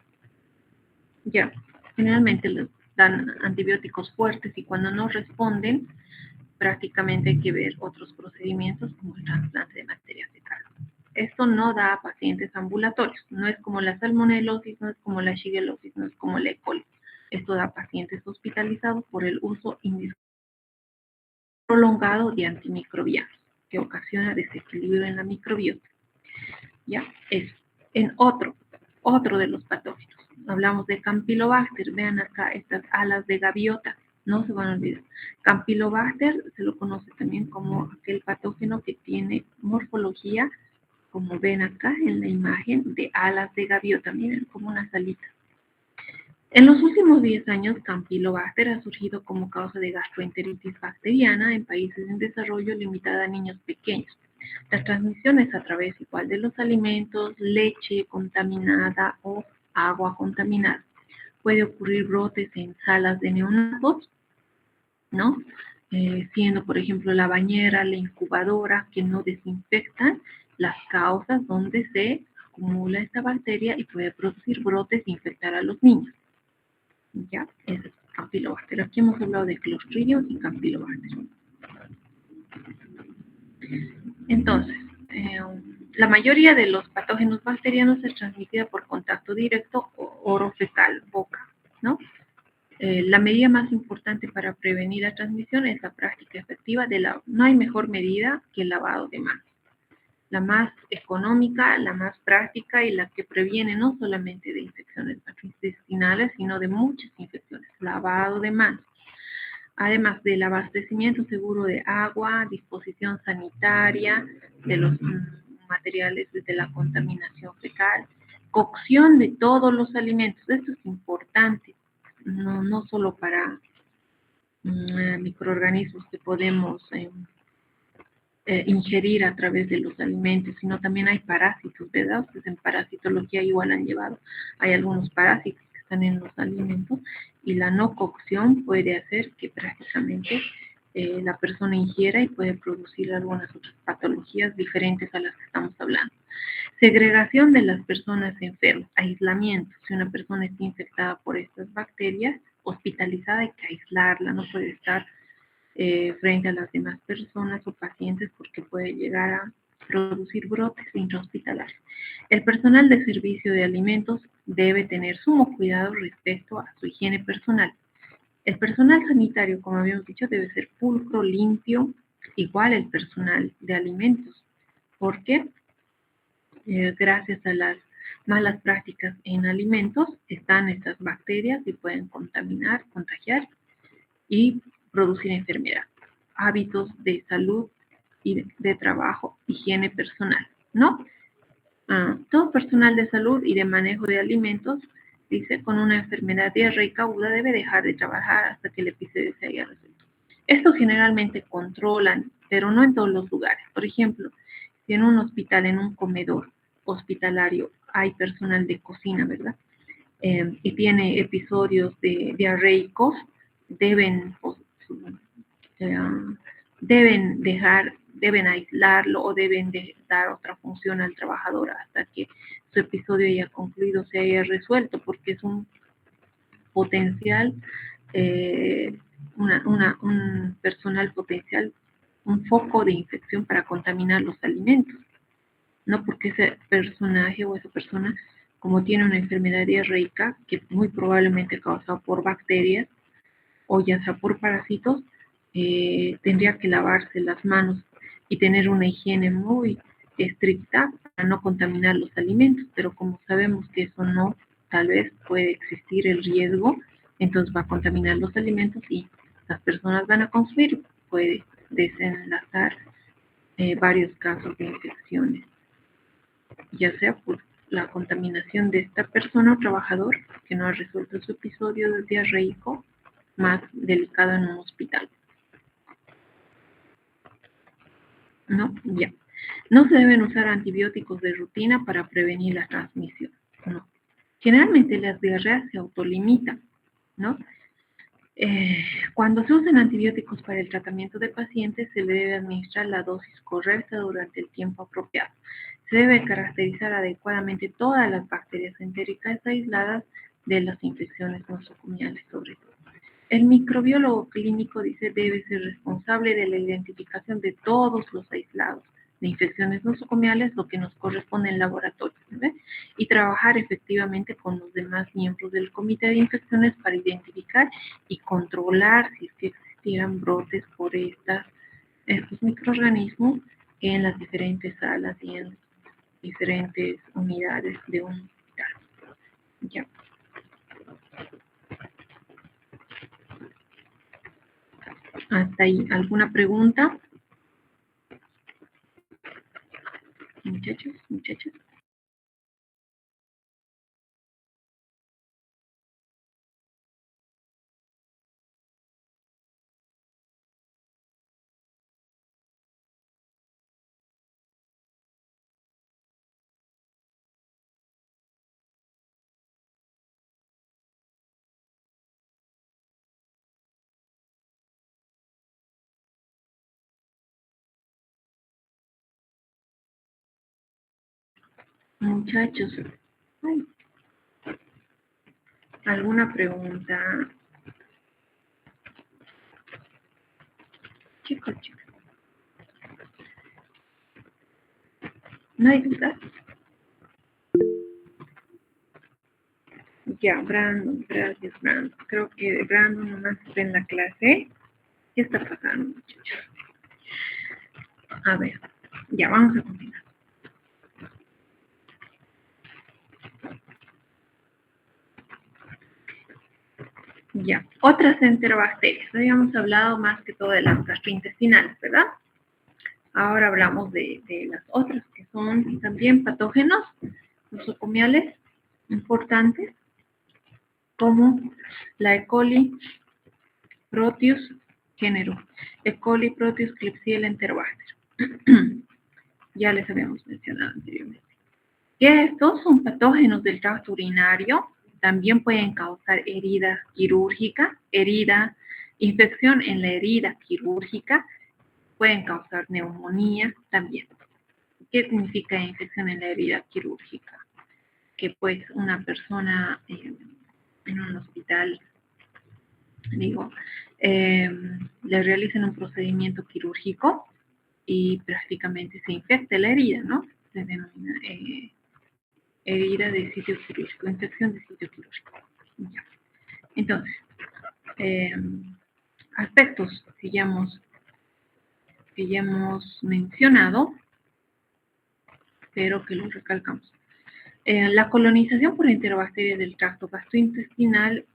Ya, generalmente les dan antibióticos fuertes y cuando no responden, prácticamente hay que ver otros procedimientos como el trasplante de materia fecal. Esto no da a pacientes ambulatorios, no es como la salmonelosis, no es como la shigellosis, no es como la E. coli. Esto da a pacientes hospitalizados por el uso prolongado de antimicrobianos, que ocasiona desequilibrio en la microbiota. Ya, es en otro de los patógenos. Hablamos de Campylobacter, vean acá estas alas de gaviota. No se van a olvidar. Campylobacter se lo conoce también como aquel patógeno que tiene morfología, como ven acá en la imagen, de alas de gaviota. Miren, como unas alitas. En los últimos 10 años, Campylobacter ha surgido como causa de gastroenteritis bacteriana en países en desarrollo, limitada a niños pequeños. La transmisión es a través igual de los alimentos, leche contaminada o agua contaminada. Puede ocurrir brotes en salas de neonatos, ¿no? Siendo, por ejemplo, la bañera, la incubadora, que no desinfectan las causas donde se acumula esta bacteria y puede producir brotes e infectar a los niños. Ya, ese es Campylobacter. Aquí hemos hablado de Clostridium y Campylobacter. Entonces, la mayoría de los patógenos bacterianos es transmitida por contacto directo o orofecal, boca, ¿no? La medida más importante para prevenir la transmisión es la práctica efectiva del lavado. No hay mejor medida que el lavado de manos. la más económica, la más práctica y la que previene no solamente de infecciones gastrointestinales, sino de muchas infecciones, lavado de manos. Además del abastecimiento seguro de agua, disposición sanitaria, de los materiales desde la contaminación fecal, cocción de todos los alimentos. Esto es importante, no solo para microorganismos que podemos ingerir a través de los alimentos, sino también hay parásitos, ¿verdad? Ustedes en parasitología igual han llevado, hay algunos parásitos que están en los alimentos y la no cocción puede hacer que prácticamente la persona ingiera y puede producir algunas otras patologías diferentes a las que estamos hablando. Segregación de las personas enfermas, aislamiento. Si una persona está infectada por estas bacterias, hospitalizada, hay que aislarla, no puede estar frente a las demás personas o pacientes porque puede llegar a producir brotes intrahospitalarios. El personal de servicio de alimentos debe tener sumo cuidado respecto a su higiene personal. El personal sanitario, como habíamos dicho, debe ser pulcro, limpio, igual el personal de alimentos, porque gracias a las malas prácticas en alimentos están estas bacterias y pueden contaminar, contagiar y producir enfermedad. Hábitos de salud y de trabajo, higiene personal, ¿no? Todo personal de salud y de manejo de alimentos, dice, con una enfermedad diarreica aguda debe dejar de trabajar hasta que el episodio se haya resuelto. Estos generalmente controlan, pero no en todos los lugares. Por ejemplo, si en un hospital, en un comedor hospitalario, hay personal de cocina, ¿verdad? Y tiene episodios de diarreicos, deben aislarlo o deben de dar otra función al trabajador hasta que su episodio haya concluido, se haya resuelto, porque es un potencial, un personal potencial, un foco de infección para contaminar los alimentos, ¿no? Porque ese personaje o esa persona, como tiene una enfermedad diarreica, que muy probablemente causada por bacterias o ya sea por parásitos, tendría que lavarse las manos y tener una higiene muy estricta para no contaminar los alimentos, pero como sabemos que eso no, tal vez puede existir el riesgo, entonces va a contaminar los alimentos y las personas van a consumir, puede desenlazar varios casos de infecciones, ya sea por la contaminación de esta persona o trabajador que no ha resuelto su episodio diarreico más delicado en un hospital. ¿No? Ya. No se deben usar antibióticos de rutina para prevenir la transmisión. No. Generalmente las diarreas se autolimitan, ¿no? Cuando se usan antibióticos para el tratamiento de pacientes, se le debe administrar la dosis correcta durante el tiempo apropiado. Se debe caracterizar adecuadamente todas las bacterias entéricas aisladas de las infecciones nosocomiales, sobre todo. El microbiólogo clínico, dice, debe ser responsable de la identificación de todos los aislados de infecciones nosocomiales, lo que nos corresponde en laboratorio, ¿ve? Y trabajar efectivamente con los demás miembros del comité de infecciones para identificar y controlar si es que existieran brotes por estos microorganismos en las diferentes salas y en diferentes unidades de un hospital. Ya. Hasta ahí, ¿alguna pregunta? Muchachos, muchachas. Muchachos, ay, ¿alguna pregunta? Chicos, chicos. ¿No hay dudas? Ya, Brandon, gracias, Brandon. Creo que Brandon nomás está en la clase. ¿Qué está pasando, muchachos? A ver, ya, vamos a continuar. Ya, otras enterobacterias. Habíamos hablado más que todo de las gastrointestinales, ¿verdad? Ahora hablamos de las otras que son también patógenos nosocomiales importantes, como la E. coli, Proteus, género E. coli, Proteus, Klebsiella, Enterobacter. Ya les habíamos mencionado anteriormente. Que estos son patógenos del tracto urinario, también pueden causar herida quirúrgica, infección en la herida quirúrgica, pueden causar neumonía también. ¿Qué significa infección en la herida quirúrgica? Que pues una persona en un hospital, le realizan un procedimiento quirúrgico y prácticamente se infecta la herida, ¿no? Se denomina herida de sitio quirúrgico, infección de sitio quirúrgico. Ya. Entonces, aspectos que ya hemos mencionado, pero que los recalcamos. La colonización por enterobacterias del tracto gastrointestinal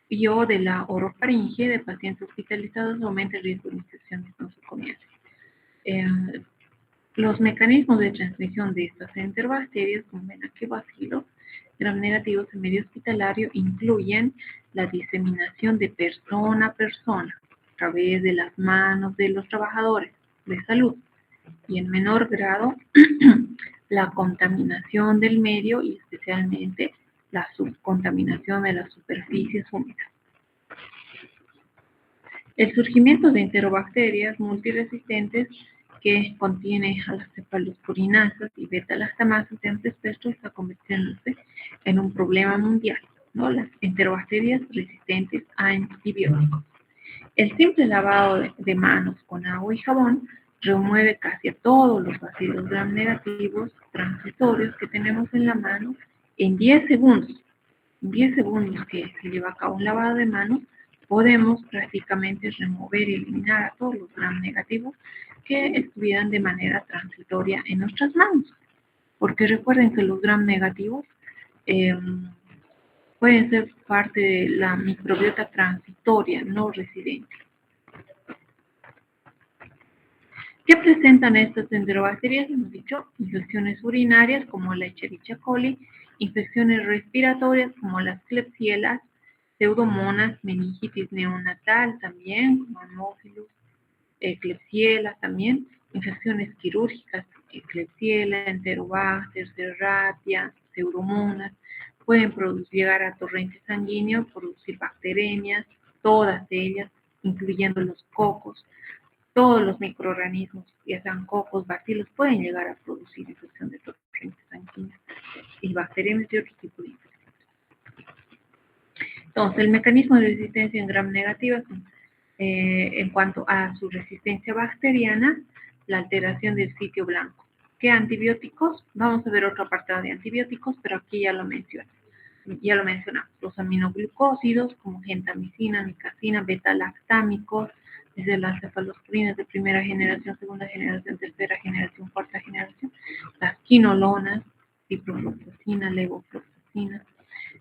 y o de la orofaringe de pacientes hospitalizados aumenta el riesgo de infecciones nosocomiales. Los mecanismos de transmisión de estas enterobacterias, como menaquebacilos gram negativos en medio hospitalario, incluyen la diseminación de persona a persona a través de las manos de los trabajadores de salud y en menor grado la contaminación del medio y especialmente la subcontaminación de las superficies húmedas. El surgimiento de enterobacterias multiresistentes que contiene a las cefalosporinasas y beta-lactamasas de amplio espectro está convirtiéndose en un problema mundial, ¿no? Las enterobacterias resistentes a antibióticos. El simple lavado de manos con agua y jabón remueve casi a todos los bacilos gram negativos transitorios que tenemos en la mano en 10 segundos. En 10 segundos que se lleva a cabo un lavado de manos, podemos prácticamente remover y eliminar a todos los gram negativos que estuvieran de manera transitoria en nuestras manos. Porque recuerden que los gram negativos pueden ser parte de la microbiota transitoria, no residente. ¿Qué presentan estas enterobacterias? Hemos dicho infecciones urinarias como la Escherichia coli, infecciones respiratorias como las Klebsiellas, pseudomonas, meningitis neonatal también, como Haemophilus, Klebsiella también, infecciones quirúrgicas, Klebsiella, Enterobacter, Serratia, pseudomonas, pueden llegar a torrente sanguíneo, producir bacteremias, todas ellas, incluyendo los cocos. Todos los microorganismos, ya sean cocos, bacilos, pueden llegar a producir infección de torrente sanguíneo y bacterias y otros tipos de infecciones. Entonces, el mecanismo de resistencia en gram negativa, en cuanto a su resistencia bacteriana, la alteración del sitio blanco. ¿Qué antibióticos? Vamos a ver otro apartado de antibióticos, pero aquí ya lo mencionamos. Los aminoglucósidos como gentamicina, micacina, beta-lactámicos, desde las cefalosporinas de primera generación, segunda generación, tercera generación, cuarta generación, las quinolonas, ciprofloxacina, levofloxacina.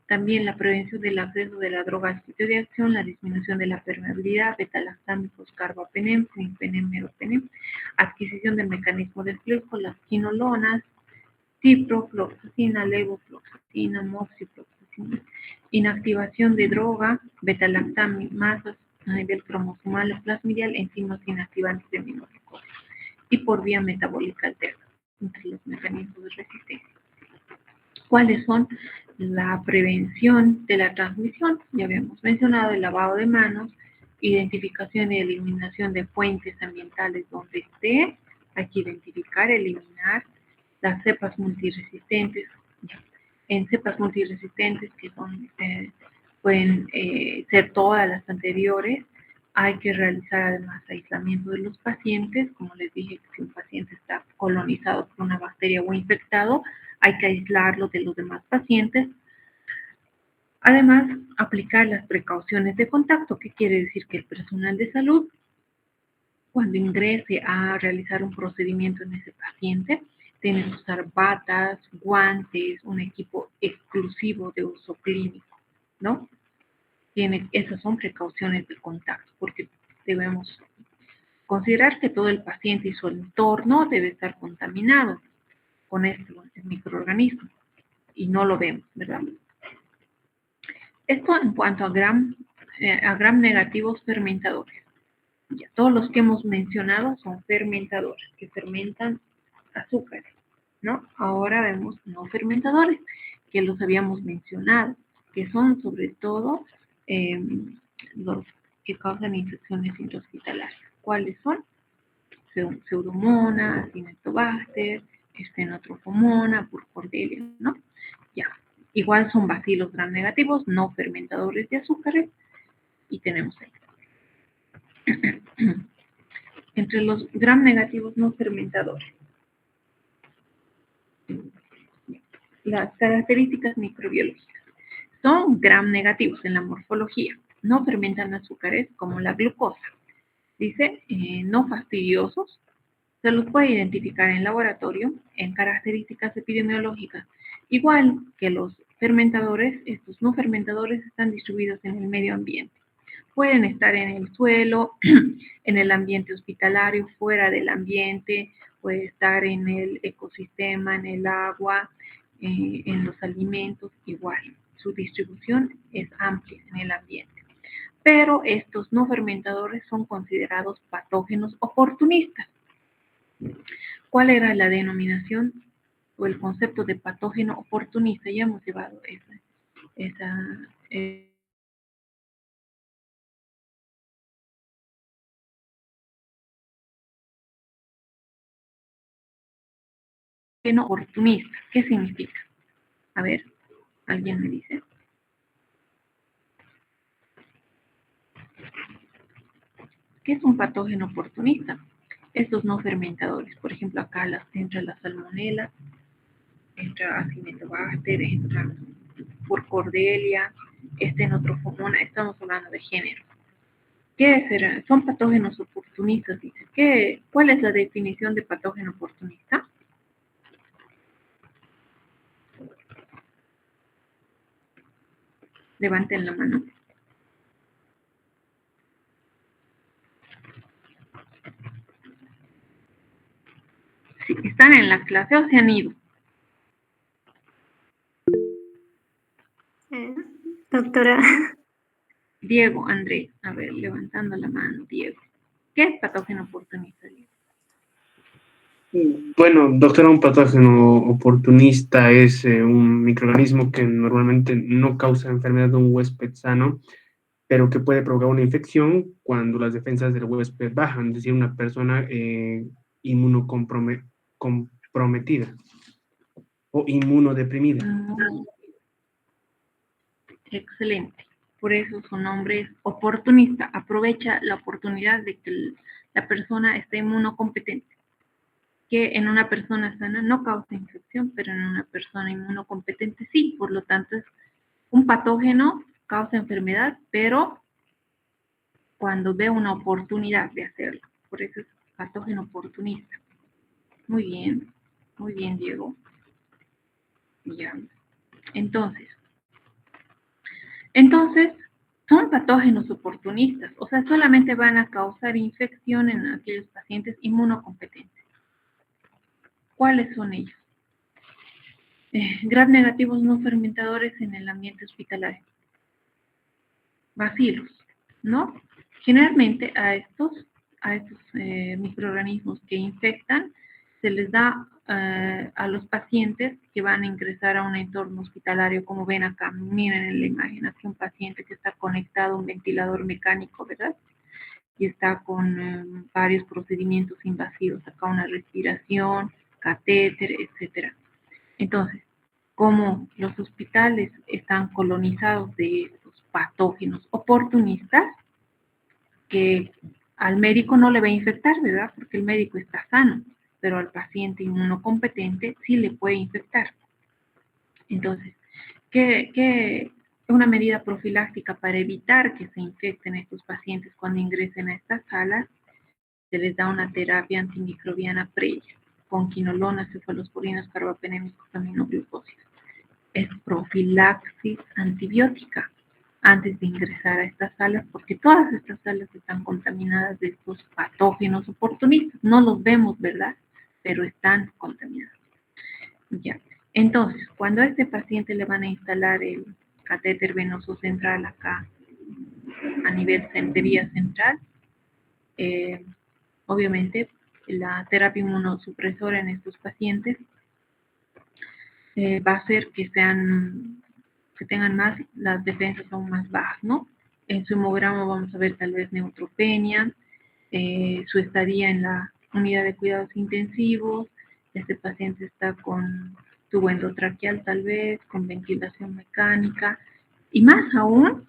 También la prevención del acceso de la droga al sitio de acción, la disminución de la permeabilidad, beta-lactámicos, carbapenem, fluimpenem, meropenem, adquisición del mecanismo del flujo, las quinolonas, ciprofloxacina, levofloxacina, moxifloxacina, inactivación de droga, beta-lactamasas a nivel cromosomal o plasmidial, enzimas inactivantes de aminoglucósidos y por vía metabólica alterna, entre los mecanismos de resistencia. ¿Cuáles son? La prevención de la transmisión, ya habíamos mencionado el lavado de manos, identificación y eliminación de fuentes ambientales donde esté, hay que identificar, eliminar las cepas multiresistentes. En cepas multiresistentes que son, pueden ser todas las anteriores, hay que realizar además aislamiento de los pacientes, como les dije, si un paciente está colonizado por una bacteria o infectado, hay que aislarlo de los demás pacientes. Además, aplicar las precauciones de contacto, que quiere decir que el personal de salud, cuando ingrese a realizar un procedimiento en ese paciente, tiene que usar batas, guantes, un equipo exclusivo de uso clínico, ¿no? Esas son precauciones del contacto, porque debemos considerar que todo el paciente y su entorno debe estar contaminado con este microorganismo y no lo vemos, ¿verdad? Esto en cuanto a gram negativos fermentadores. Ya, todos los que hemos mencionado son fermentadores, que fermentan azúcares, ¿no? Ahora vemos no fermentadores, que los habíamos mencionado, que son sobre todo los que causan infecciones intrahospitalarias. ¿Cuáles son? Pseudomonas, Acinetobacter, Stenotrophomona, Burkholderia, ¿no? Ya. Igual son bacilos gram negativos, no fermentadores de azúcares, y tenemos ahí. Entre los gram negativos no fermentadores. Las características microbiológicas. Son gram negativos en la morfología. No fermentan azúcares como la glucosa. Dice, no fastidiosos. Se los puede identificar en laboratorio en características epidemiológicas. Igual que los fermentadores, estos no fermentadores están distribuidos en el medio ambiente. Pueden estar en el suelo, en el ambiente hospitalario, fuera del ambiente, puede estar en el ecosistema, en el agua, en los alimentos, igual. Su distribución es amplia en el ambiente. Pero estos no fermentadores son considerados patógenos oportunistas. ¿Cuál era la denominación o el concepto de patógeno oportunista? Ya hemos llevado esa patógeno oportunista. ¿Qué significa? A ver, ¿alguien me dice? ¿Qué es un patógeno oportunista? Estos no fermentadores, por ejemplo, acá entra la salmonela, entra Acinetobacter, entra Burkholderia, Stenotrophomona, estamos hablando de género. ¿Qué será? Son patógenos oportunistas, dice. ¿Cuál es la definición de patógeno oportunista? Levanten la mano. Sí, están en la clase o se han ido. Doctora. Diego, Andrés, a ver, levantando la mano, Diego. ¿Qué es patógeno oportunista, Diego? Bueno, doctora, un patógeno oportunista es un microorganismo que normalmente no causa enfermedad de un huésped sano, pero que puede provocar una infección cuando las defensas del huésped bajan, es decir, una persona inmunocomprometida o inmunodeprimida. Excelente. Por eso su nombre es oportunista. Aprovecha la oportunidad de que la persona esté inmunocompetente. Que en una persona sana no causa infección, pero en una persona inmunocompetente sí. Por lo tanto, es un patógeno causa enfermedad, pero cuando ve una oportunidad de hacerlo. Por eso es patógeno oportunista. Muy bien, Diego. Ya. Entonces, son patógenos oportunistas, o sea, solamente van a causar infección en aquellos pacientes inmunocompetentes. ¿Cuáles son ellos? Gram negativos no fermentadores en el ambiente hospitalario. Bacilos, ¿no? Generalmente a estos microorganismos que infectan se les da a los pacientes que van a ingresar a un entorno hospitalario, como ven acá, miren en la imagen, aquí un paciente que está conectado a un ventilador mecánico, ¿verdad? Y está con varios procedimientos invasivos, acá una respiración, catéter, etcétera. Entonces, como los hospitales están colonizados de estos patógenos oportunistas, que al médico no le va a infectar, ¿verdad? Porque el médico está sano, pero al paciente inmunocompetente sí le puede infectar. Entonces, ¿qué una medida profiláctica para evitar que se infecten estos pacientes cuando ingresen a estas salas? Se les da una terapia antimicrobiana previa, con quinolonas, cefalosporinas, carbapenémicos, aminoglucósidos. Es profilaxis antibiótica. antes de ingresar a estas salas, porque todas estas salas están contaminadas de estos patógenos oportunistas. No los vemos, ¿verdad? Pero están contaminados. Ya. Entonces, cuando a este paciente le van a instalar el catéter venoso central acá, a nivel de vía central, obviamente la terapia inmunosupresora en estos pacientes va a hacer que tengan más, las defensas aún más bajas, ¿no? En su hemograma vamos a ver tal vez neutropenia, su estadía en la unidad de cuidados intensivos, este paciente está con tubo endotraqueal tal vez, con ventilación mecánica, y más aún,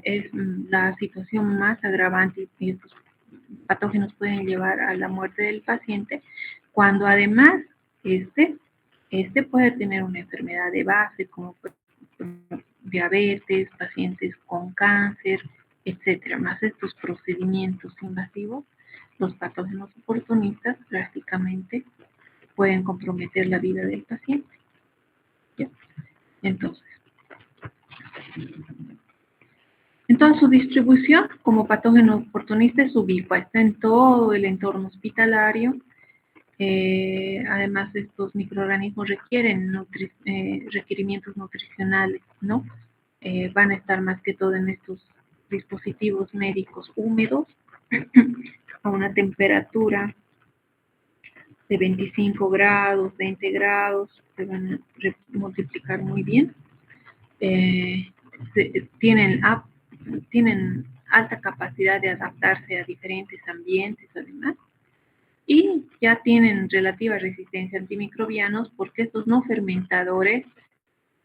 es la situación más agravante y estos patógenos pueden llevar a la muerte del paciente, cuando además este puede tener una enfermedad de base como diabetes, pacientes con cáncer, etcétera, más estos procedimientos invasivos, los patógenos oportunistas drásticamente pueden comprometer la vida del paciente. ¿Ya? Entonces, su distribución como patógeno oportunista es ubicua, está en todo el entorno hospitalario. Además, estos microorganismos requieren requerimientos nutricionales, ¿no? Van a estar más que todo en estos dispositivos médicos húmedos, a una temperatura de 25 grados, 20 grados, se van a multiplicar muy bien. Tienen alta capacidad de adaptarse a diferentes ambientes además, y ya tienen relativa resistencia a antimicrobianos porque estos no fermentadores,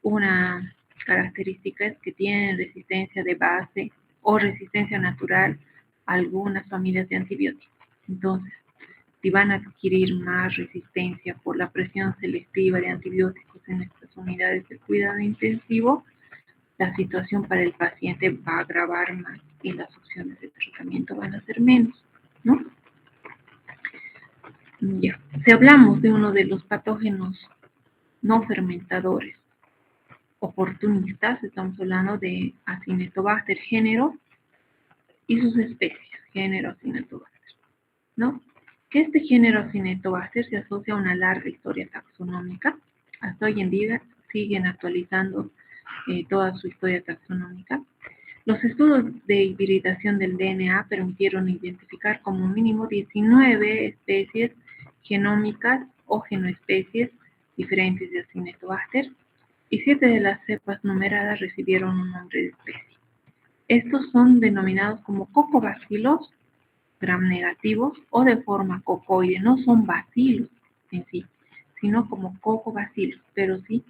una característica es que tienen resistencia de base o resistencia natural a algunas familias de antibióticos. Entonces, si van a adquirir más resistencia por la presión selectiva de antibióticos en estas unidades de cuidado intensivo, la situación para el paciente va a agravar más y las opciones de tratamiento van a ser menos, ¿no? Ya. Si hablamos de uno de los patógenos no fermentadores oportunistas, estamos hablando de Acinetobacter género y sus especies, género Acinetobacter, ¿no? Que este género Acinetobacter se asocia a una larga historia taxonómica. Hasta hoy en día siguen actualizando toda su historia taxonómica. Los estudios de hibridación del DNA permitieron identificar como mínimo 19 especies genómicas o genoespecies diferentes de Acinetobacter, y 7 de las cepas numeradas recibieron un nombre de especie. Estos son denominados como cocobacilos gram negativos o de forma cocoide. No son bacilos en sí, sino como cocobacilos, pero sí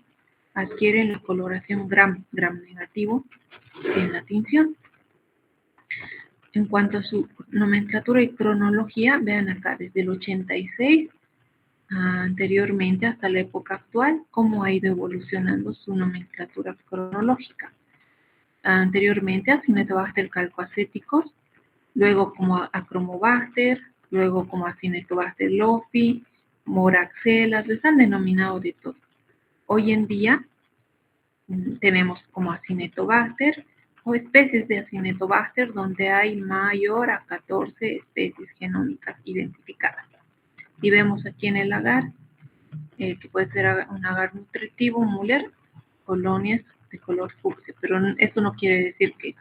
adquieren la coloración gram negativo en la tinción. En cuanto a su nomenclatura y cronología, vean acá desde el 86 anteriormente hasta la época actual, cómo ha ido evolucionando su nomenclatura cronológica. Anteriormente Acinetobacter calcoacéticos, luego como Achromobacter, luego como Acinetobacter lofi, Moraxelas, les han denominado de todo. Hoy en día tenemos como Acinetobacter o especies de Acinetobacter donde hay mayor a 14 especies genómicas identificadas. Y vemos aquí en el agar, que puede ser un agar nutritivo, Müller, colonias de color fucsia, pero esto no quiere decir que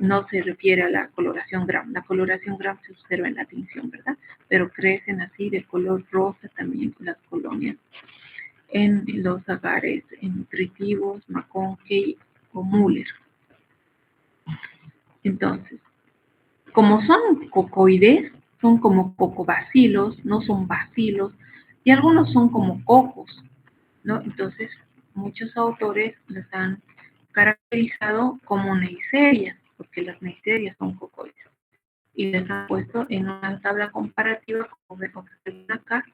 no se refiere a la coloración gram. La coloración gram se observa en la tinción, ¿verdad? Pero crecen así de color rosa también las colonias en los agares nutritivos, McConkey o Müller. Entonces, como son cocoides, son como cocobacilos, no son bacilos, y algunos son como cocos, ¿no? Entonces, muchos autores los han caracterizado como neiserias, porque las neiserias son cocoides, y les han puesto en una tabla comparativa, como ven acá,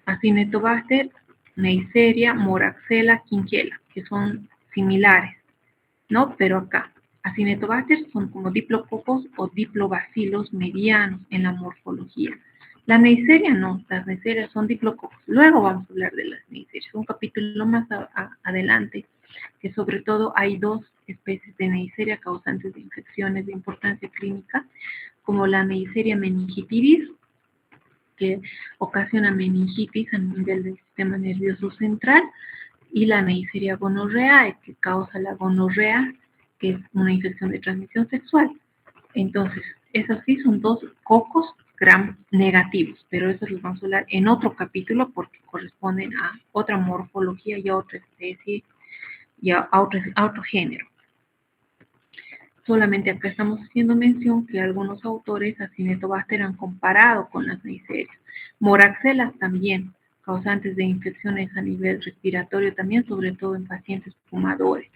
Acinetobacter, Neisseria, Moraxella, Quinquela, que son similares, ¿no? Pero acá, Acinetobacter son como diplococos o diplobacilos medianos en la morfología. La Neisseria no, las Neisserias son diplococos. Luego vamos a hablar de las Neisserias, un capítulo más adelante que sobre todo hay dos especies de Neisseria causantes de infecciones de importancia clínica, como la Neisseria meningitidis, que ocasiona meningitis a nivel del sistema nervioso central, y la Neisseria gonorreae, que causa la gonorrea, que es una infección de transmisión sexual. Entonces, esos sí son dos cocos gram negativos, pero eso los vamos a hablar en otro capítulo porque corresponden a otra morfología y a otra especie y a otro género. Solamente acá estamos haciendo mención que algunos autores a Cinetobacter han comparado con las Neisserias. Moraxelas también, causantes de infecciones a nivel respiratorio también, sobre todo en pacientes fumadores.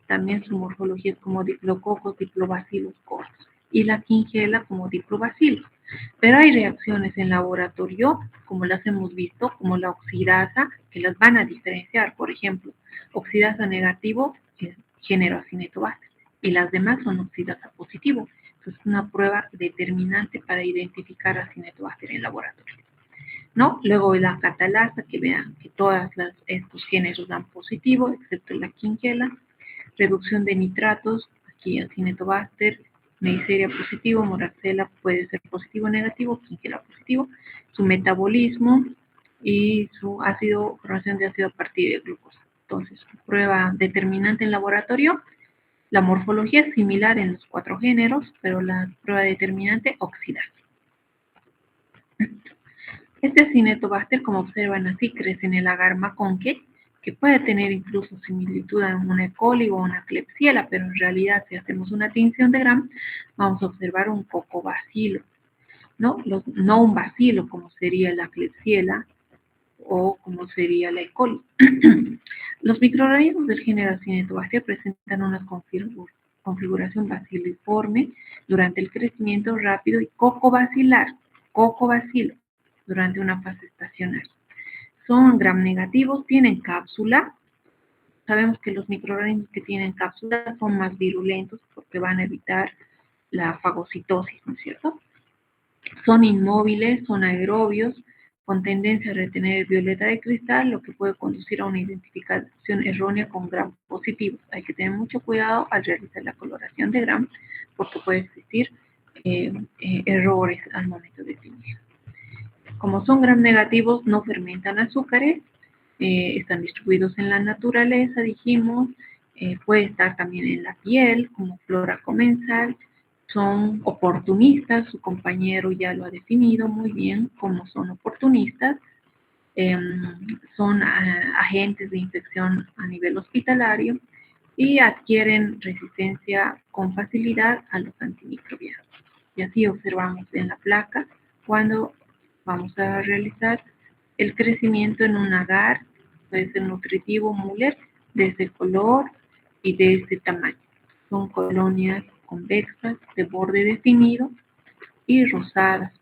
También su morfología es como diplococos, diplobacilos cortos. Y la Quinquela como diplobacilos. Pero hay reacciones en laboratorio, como las hemos visto, como la oxidasa, que las van a diferenciar. Por ejemplo, oxidasa negativo es género Acinetobacter y las demás son oxidasa positivo. Entonces, es una prueba determinante para identificar a Acinetobacter en laboratorio, ¿no? Luego la catalasa, que vean que todos estos géneros dan positivo, excepto la Quinquela. Reducción de nitratos, aquí Acinetobacter, Neisseria positivo, Moraxella puede ser positivo o negativo, Quinquela positivo. Su metabolismo y su formación de ácido a partir de glucosa. Entonces, prueba determinante en laboratorio. La morfología es similar en los 4 géneros, pero la prueba determinante oxidasa. Este Acinetobacter, como observan así, crece en el agar maconque, que puede tener incluso similitud a una E. coli o una Klebsiella, pero en realidad si hacemos una tinción de Gram, vamos a observar un cocobacilo, ¿no? No un bacilo como sería la Klebsiella o como sería la E. coli. Los microorganismos del género Acinetobacter presentan una configuración baciliforme durante el crecimiento rápido y cocobacilo, durante una fase estacionaria. Son gram negativos, tienen cápsula. Sabemos que los microorganismos que tienen cápsula son más virulentos porque van a evitar la fagocitosis, ¿no es cierto? Son inmóviles, son aerobios, con tendencia a retener el violeta de cristal, lo que puede conducir a una identificación errónea con gram positivos. Hay que tener mucho cuidado al realizar la coloración de gram porque puede existir errores al momento de teñir. Como son gram negativos, no fermentan azúcares, están distribuidos en la naturaleza, dijimos, puede estar también en la piel, como flora comensal, son oportunistas, su compañero ya lo ha definido muy bien como son oportunistas, son agentes de infección a nivel hospitalario y adquieren resistencia con facilidad a los antimicrobianos. Y así observamos en la placa cuando vamos a realizar el crecimiento en un agar, puede ser nutritivo Müller, de este color y de este tamaño. Son colonias convexas, de borde definido y rosadas.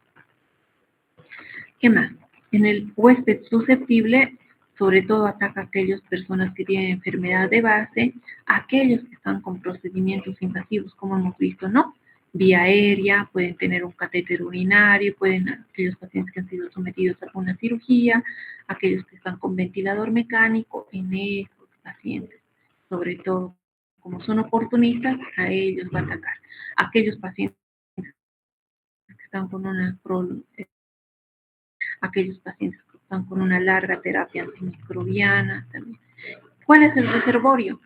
¿Qué más? En el huésped susceptible, sobre todo ataca a aquellas personas que tienen enfermedad de base, aquellos que están con procedimientos invasivos, como hemos visto, ¿no? Vía aérea, pueden tener un catéter urinario, aquellos pacientes que han sido sometidos a alguna cirugía, aquellos que están con ventilador mecánico, en esos pacientes, sobre todo, como son oportunistas, a ellos va a atacar. Aquellos pacientes que están con aquellos pacientes que están con una larga terapia antimicrobiana también. ¿Cuál es el reservorio?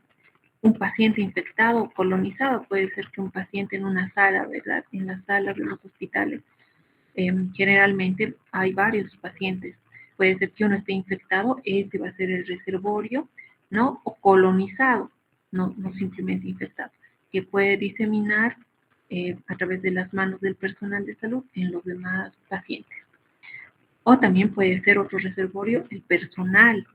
Un paciente infectado o colonizado, puede ser que un paciente en una sala, ¿verdad? En las salas de los hospitales, generalmente hay varios pacientes. Puede ser que uno esté infectado, este va a ser el reservorio, ¿no? O colonizado, no simplemente infectado, que puede diseminar a través de las manos del personal de salud en los demás pacientes. O también puede ser otro reservorio, el personal,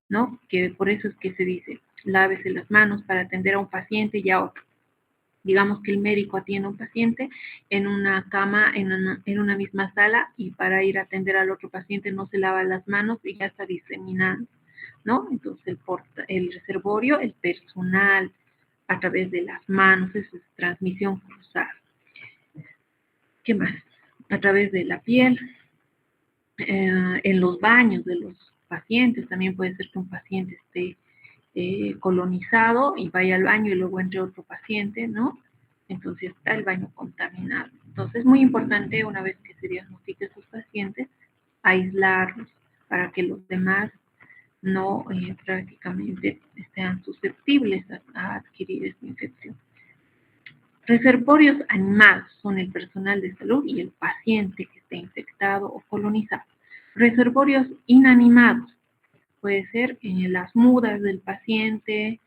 ¿no? Que por eso es que se dice, lávese las manos para atender a un paciente y a otro. Digamos que el médico atiende a un paciente en una cama, en una misma sala, y para ir a atender al otro paciente no se lava las manos y ya está diseminando, ¿no? Entonces el reservorio, el personal, a través de las manos, eso es transmisión cruzada. ¿Qué más? A través de la piel, en los baños de los pacientes, también puede ser que un paciente esté colonizado y vaya al baño y luego entre otro paciente, ¿no? Entonces está el baño contaminado. Entonces es muy importante, una vez que se diagnostique sus pacientes, aislarlos para que los demás no prácticamente sean susceptibles a adquirir esta infección. Reservorios animados son el personal de salud y el paciente que esté infectado o colonizado. Reservorios inanimados puede ser en las mudas del paciente,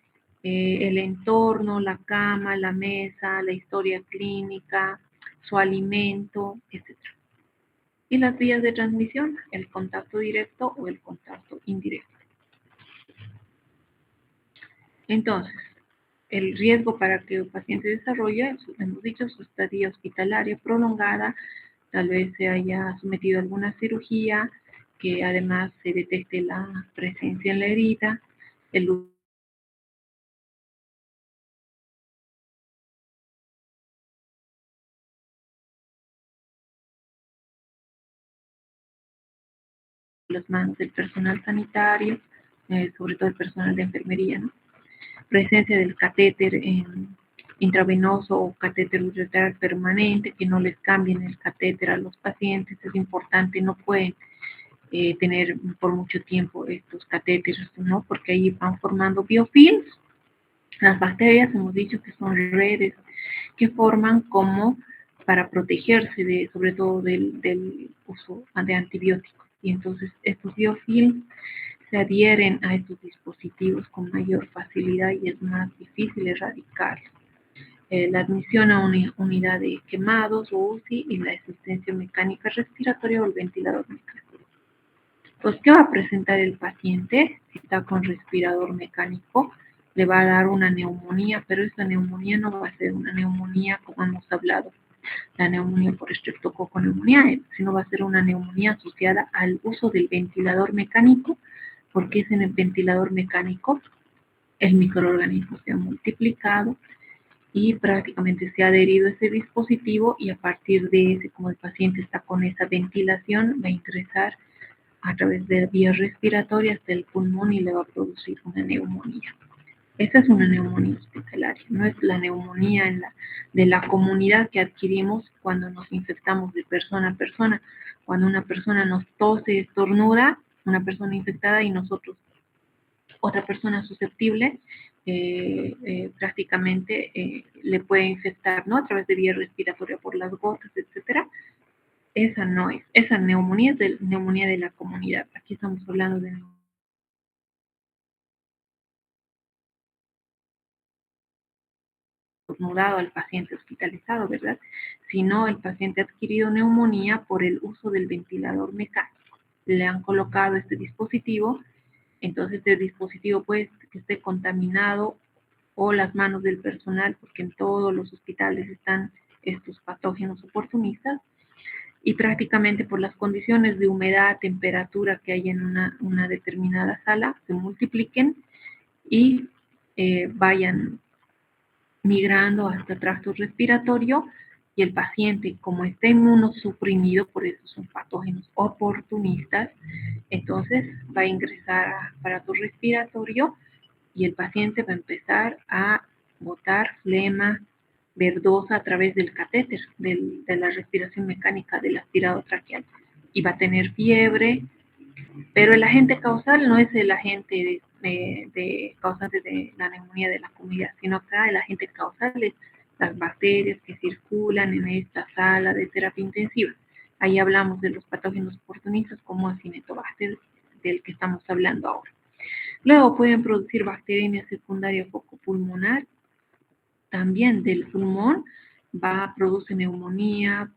el entorno, la cama, la mesa, la historia clínica, su alimento, etc. Y las vías de transmisión, el contacto directo o el contacto indirecto. Entonces, el riesgo para que el paciente desarrolle, hemos dicho, su estadía hospitalaria prolongada, tal vez se haya sometido a alguna cirugía, que además se detecte la presencia en la herida, el uso de las manos del personal sanitario, sobre todo el personal de enfermería, ¿no? Presencia del catéter intravenoso o catéter uretral permanente, que no les cambien el catéter a los pacientes, es importante, no pueden tener por mucho tiempo estos catéteres, ¿no? Porque ahí van formando biofilms. Las bacterias, hemos dicho que son redes que forman como para protegerse de, sobre todo del uso de antibióticos. Y entonces estos biofilms se adhieren a estos dispositivos con mayor facilidad y es más difícil erradicarlos. La admisión a una unidad de quemados o UCI y la asistencia mecánica respiratoria o el ventilador mecánico. Pues, ¿qué va a presentar el paciente? Si está con respirador mecánico, le va a dar una neumonía, pero esa neumonía no va a ser una neumonía como hemos hablado, la neumonía por estreptococo neumonía, sino va a ser una neumonía asociada al uso del ventilador mecánico, porque es en el ventilador mecánico el microorganismo se ha multiplicado y prácticamente se ha adherido a ese dispositivo y a partir de ese, como el paciente está con esa ventilación, va a ingresar a través de vías respiratorias del pulmón y le va a producir una neumonía. Esta es una neumonía hospitalaria, no es la neumonía de la comunidad que adquirimos cuando nos infectamos de persona a persona. Cuando una persona nos tose, estornuda, una persona infectada y nosotros, otra persona susceptible, prácticamente le puede infectar, ¿no? A través de vía respiratoria por las gotas, etcétera. Esa no es, esa neumonía es de neumonía de la comunidad. Aquí estamos hablando de estornudado al paciente hospitalizado, ¿verdad? Sino el paciente ha adquirido neumonía por el uso del ventilador mecánico. Le han colocado este dispositivo, entonces el dispositivo puede que esté contaminado o las manos del personal, porque en todos los hospitales están estos patógenos oportunistas, y prácticamente por las condiciones de humedad, temperatura que hay en una determinada sala, se multipliquen y vayan migrando hasta tracto respiratorio y el paciente, como está inmunosuprimido, por eso son patógenos oportunistas, entonces va a ingresar a aparato respiratorio y el paciente va a empezar a botar flema verdosa a través del catéter, de la respiración mecánica, del aspirado traqueal, y va a tener fiebre, pero el agente causal no es el agente causante de la neumonía de la comunidad, sino acá el agente causal es las bacterias que circulan en esta sala de terapia intensiva. Ahí hablamos de los patógenos oportunistas como Acinetobacter, del que estamos hablando ahora. Luego pueden producir bacteriemia secundaria focopulmonar, también del pulmón, produce neumonía,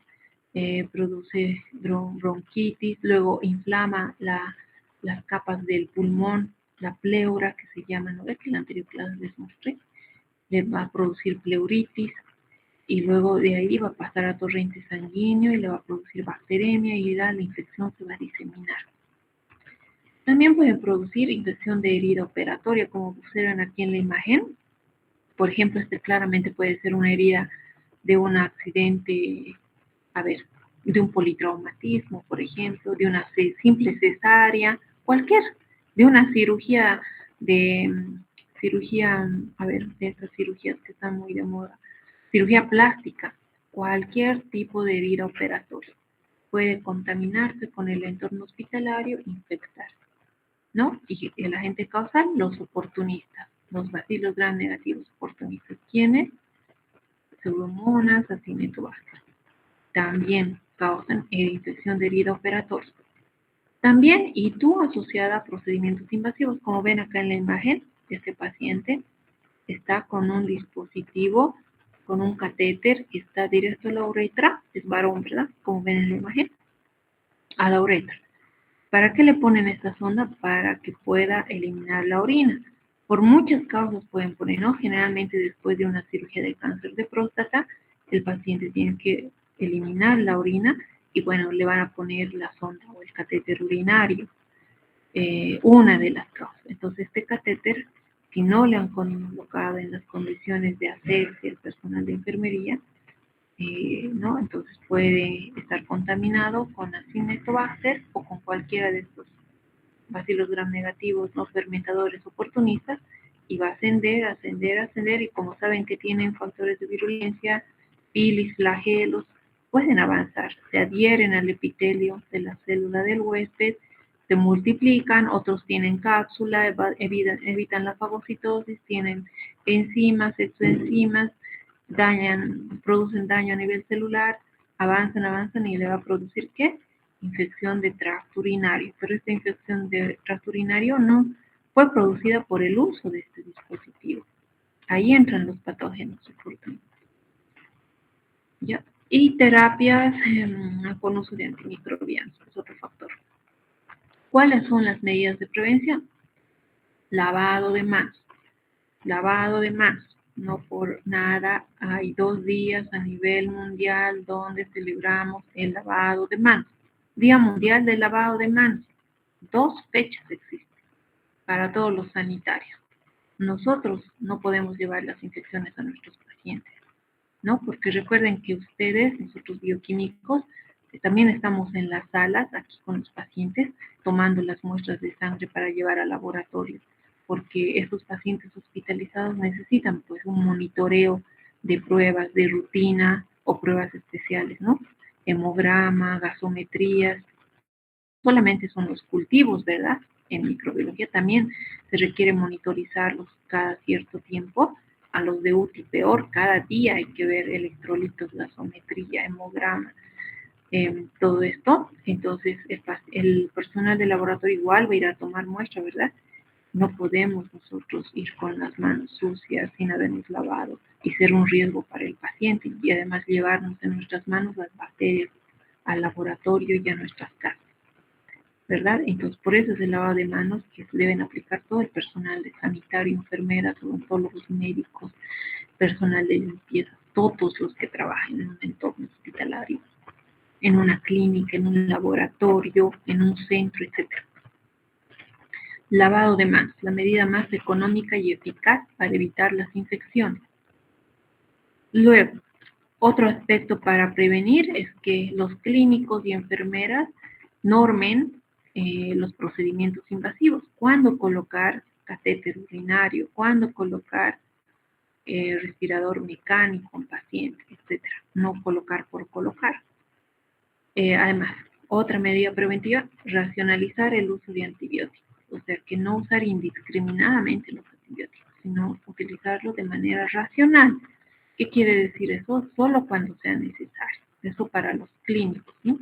produce bronquitis, luego inflama las capas del pulmón, la pleura, que se llama, ¿no? Que en la anterior clase les mostré, le va a producir pleuritis, y luego de ahí va a pasar a torrente sanguíneo y le va a producir bacteremia y la infección se va a diseminar. También pueden producir infección de herida operatoria, como observan aquí en la imagen. Por ejemplo, claramente puede ser una herida de un accidente, de un politraumatismo, por ejemplo, de una simple cesárea, de una cirugía de cirugía, a ver, de estas cirugías que están muy de moda, cirugía plástica, cualquier tipo de herida operatoria puede contaminarse con el entorno hospitalario e infectarse, ¿no? Y el agente causal, los oportunistas, los bacilos gram negativos oportunistas, ¿quiénes? Pseudomonas, acinetobacter. También causan infección de herida operatoria. También, y tú asociada a procedimientos invasivos, como ven acá en la imagen, este paciente está con un dispositivo, con un catéter que está directo a la uretra, es varón, ¿verdad? Como ven en la imagen, a la uretra. ¿Para qué le ponen esta sonda? Para que pueda eliminar la orina. Por muchas causas pueden poner, ¿no? Generalmente después de una cirugía de cáncer de próstata, el paciente tiene que eliminar la orina y bueno, le van a poner la sonda o el catéter urinario, una de las causas. Entonces este catéter, si no le han colocado en las condiciones de asepsia el personal de enfermería, ¿no? Entonces puede estar contaminado con acinetobacter o con cualquiera de estos bacilos gram negativos no fermentadores oportunistas y va a ascender, ascender, ascender y como saben que tienen factores de virulencia, bilis, flagelos, pueden avanzar, se adhieren al epitelio de la célula del huésped, se multiplican, otros tienen cápsula, evitan la fagocitosis, tienen enzimas, exoenzimas, producen daño a nivel celular, avanzan y le va a producir ¿qué? Infección de tracto urinario. Pero esta infección de tracto urinario no fue producida por el uso de este dispositivo. Ahí entran los patógenos oportunistas. ¿Ya? Y terapias con uso de antimicrobianos, es otro factor. ¿Cuáles son las medidas de prevención? Lavado de manos. Lavado de manos. No por nada hay 2 días a nivel mundial donde celebramos el lavado de manos. Día Mundial del Lavado de Manos. 2 fechas existen para todos los sanitarios. Nosotros no podemos llevar las infecciones a nuestros pacientes, ¿no? Porque recuerden que ustedes, nosotros bioquímicos, también estamos en las salas, aquí con los pacientes, tomando las muestras de sangre para llevar al laboratorio, porque estos pacientes hospitalizados necesitan pues un monitoreo de pruebas de rutina o pruebas especiales, ¿no? Hemograma, gasometrías, solamente son los cultivos, ¿verdad? En microbiología también se requiere monitorizarlos cada cierto tiempo. A los de UTI peor, cada día hay que ver electrolitos, gasometría, hemograma, todo esto. Entonces el personal de laboratorio igual va a ir a tomar muestra, ¿verdad? No podemos nosotros ir con las manos sucias sin habernos lavado y ser un riesgo para el paciente y además llevarnos en nuestras manos las bacterias al laboratorio y a nuestras casas, ¿verdad? Entonces, por eso es el lavado de manos que deben aplicar todo el personal de sanitario, enfermeras, odontólogos, médicos, personal de limpieza, todos los que trabajen en un entorno hospitalario, en una clínica, en un laboratorio, en un centro, etc. Lavado de manos, la medida más económica y eficaz para evitar las infecciones. Luego, otro aspecto para prevenir es que los clínicos y enfermeras normen los procedimientos invasivos. ¿Cuándo colocar catéter urinario? ¿Cuándo colocar respirador mecánico en paciente? Etcétera. No colocar por colocar. Además, otra medida preventiva, racionalizar el uso de antibióticos. O sea, que no usar indiscriminadamente los antibióticos, sino utilizarlos de manera racional. ¿Qué quiere decir eso? Solo cuando sea necesario. Eso para los clínicos, ¿no?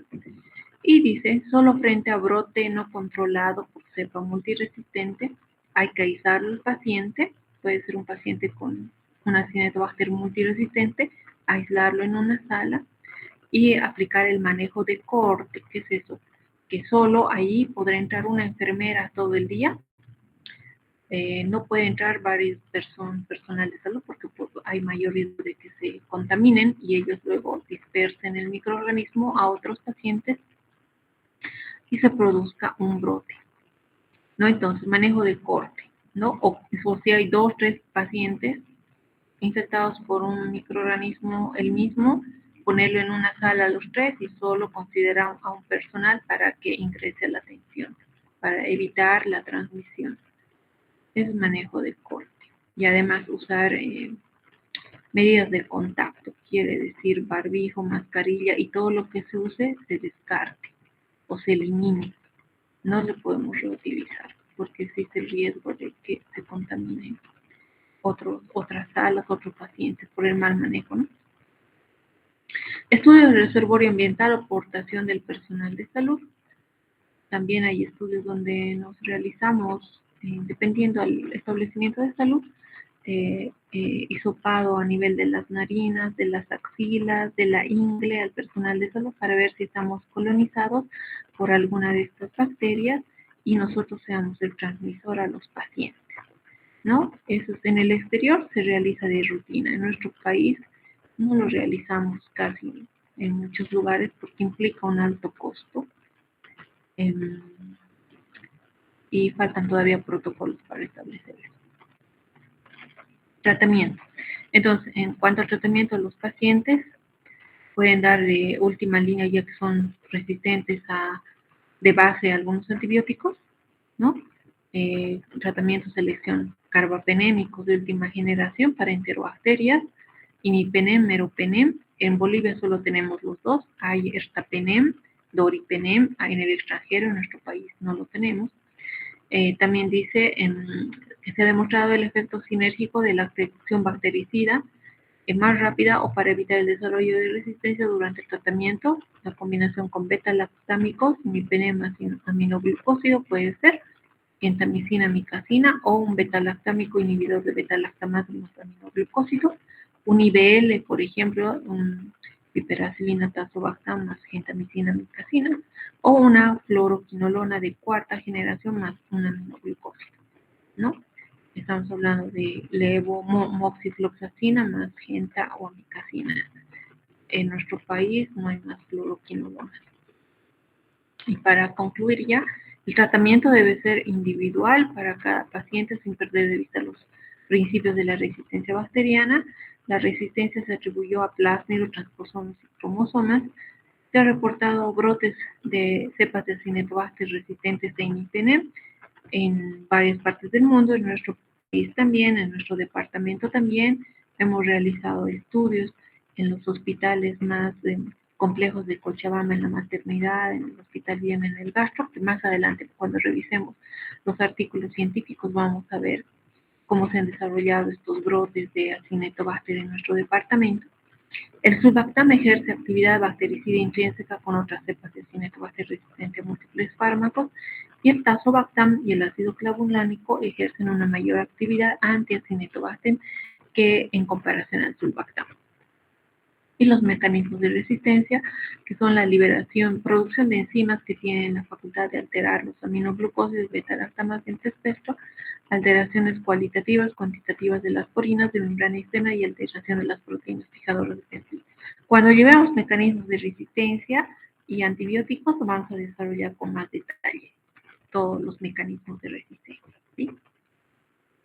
Y dice, solo frente a brote no controlado por cepa multiresistente, hay que aislar al paciente, puede ser un paciente con una Acinetobacter multiresistente, aislarlo en una sala y aplicar el manejo de corte. ¿Qué es eso? Que solo ahí podrá entrar una enfermera todo el día. No puede entrar varios personal de salud porque pues, hay mayor riesgo de que se contaminen y ellos luego dispersen el microorganismo a otros pacientes y se produzca un brote, ¿no? Entonces, manejo de corte, ¿no? O si hay 2, 3 pacientes infectados por un microorganismo el mismo, ponerlo en una sala a los 3 y solo considerar a un personal para que ingrese a la atención, para evitar la transmisión. Es manejo de corte. Y además usar medidas de contacto, quiere decir barbijo, mascarilla y todo lo que se use se descarte o se elimine. No lo podemos reutilizar porque existe el riesgo de que se contaminen otras salas, otros pacientes por el mal manejo, ¿no? Estudios de reservorio ambiental, aportación del personal de salud. También hay estudios donde nos realizamos, dependiendo del establecimiento de salud, hisopado a nivel de las narinas, de las axilas, de la ingle al personal de salud para ver si estamos colonizados por alguna de estas bacterias y nosotros seamos el transmisor a los pacientes, ¿no? Eso en el exterior se realiza de rutina. En nuestro país no lo realizamos casi en muchos lugares porque implica un alto costo y faltan todavía protocolos para establecer eso. Tratamiento. Entonces, en cuanto al tratamiento, los pacientes pueden dar de última línea ya que son resistentes de base a algunos antibióticos, ¿no? Tratamiento selección carbapenémicos de última generación para enterobacterias, imipenem, meropenem. En Bolivia solo tenemos los dos, hay ertapenem, doripenem, en el extranjero, en nuestro país no lo tenemos. También dice que se ha demostrado el efecto sinérgico de la afección bactericida más rápida o para evitar el desarrollo de resistencia durante el tratamiento. La combinación con beta-lactámicos, imipenem aminoglucósido puede ser gentamicina, micacina o un beta-lactámico inhibidor de beta-lactamasa aminoglucósido. Un IBL, por ejemplo, un piperacilina tazobactam más gentamicina, micacina, o una fluoroquinolona de cuarta generación más un aminoglucósido, ¿no? Estamos hablando de levomoxifloxacina más genta o amicacina. En nuestro país no hay más fluoroquinolonas. Y para concluir ya, el tratamiento debe ser individual para cada paciente sin perder de vista los principios de la resistencia bacteriana. La resistencia se atribuyó a plásmidos, transposomas y cromosomas. Se ha reportado brotes de cepas de Acinetobacter resistentes a imipenem en varias partes del mundo, en nuestro país también, en nuestro departamento también. Hemos realizado estudios en los hospitales más complejos de Cochabamba, en la maternidad, en el Hospital Viena, en el gastro, que más adelante, cuando revisemos los artículos científicos, vamos a ver cómo se han desarrollado estos brotes de Acinetobacter en nuestro departamento. El sulbactam ejerce actividad bactericida intrínseca con otras cepas de Acinetobacter resistente a múltiples fármacos, y el tazobactam y el ácido clavulánico ejercen una mayor actividad anti-Acinetobacter que en comparación al sulbactam. Y los mecanismos de resistencia, que son la liberación, producción de enzimas que tienen la facultad de alterar los aminoglucósidos, beta-lactamases en espectro, alteraciones cualitativas, cuantitativas de las porinas de membrana externa y alteración de las proteínas fijadoras de peptidos. Cuando llevemos mecanismos de resistencia y antibióticos, vamos a desarrollar con más detalle todos los mecanismos de resistencia, ¿sí?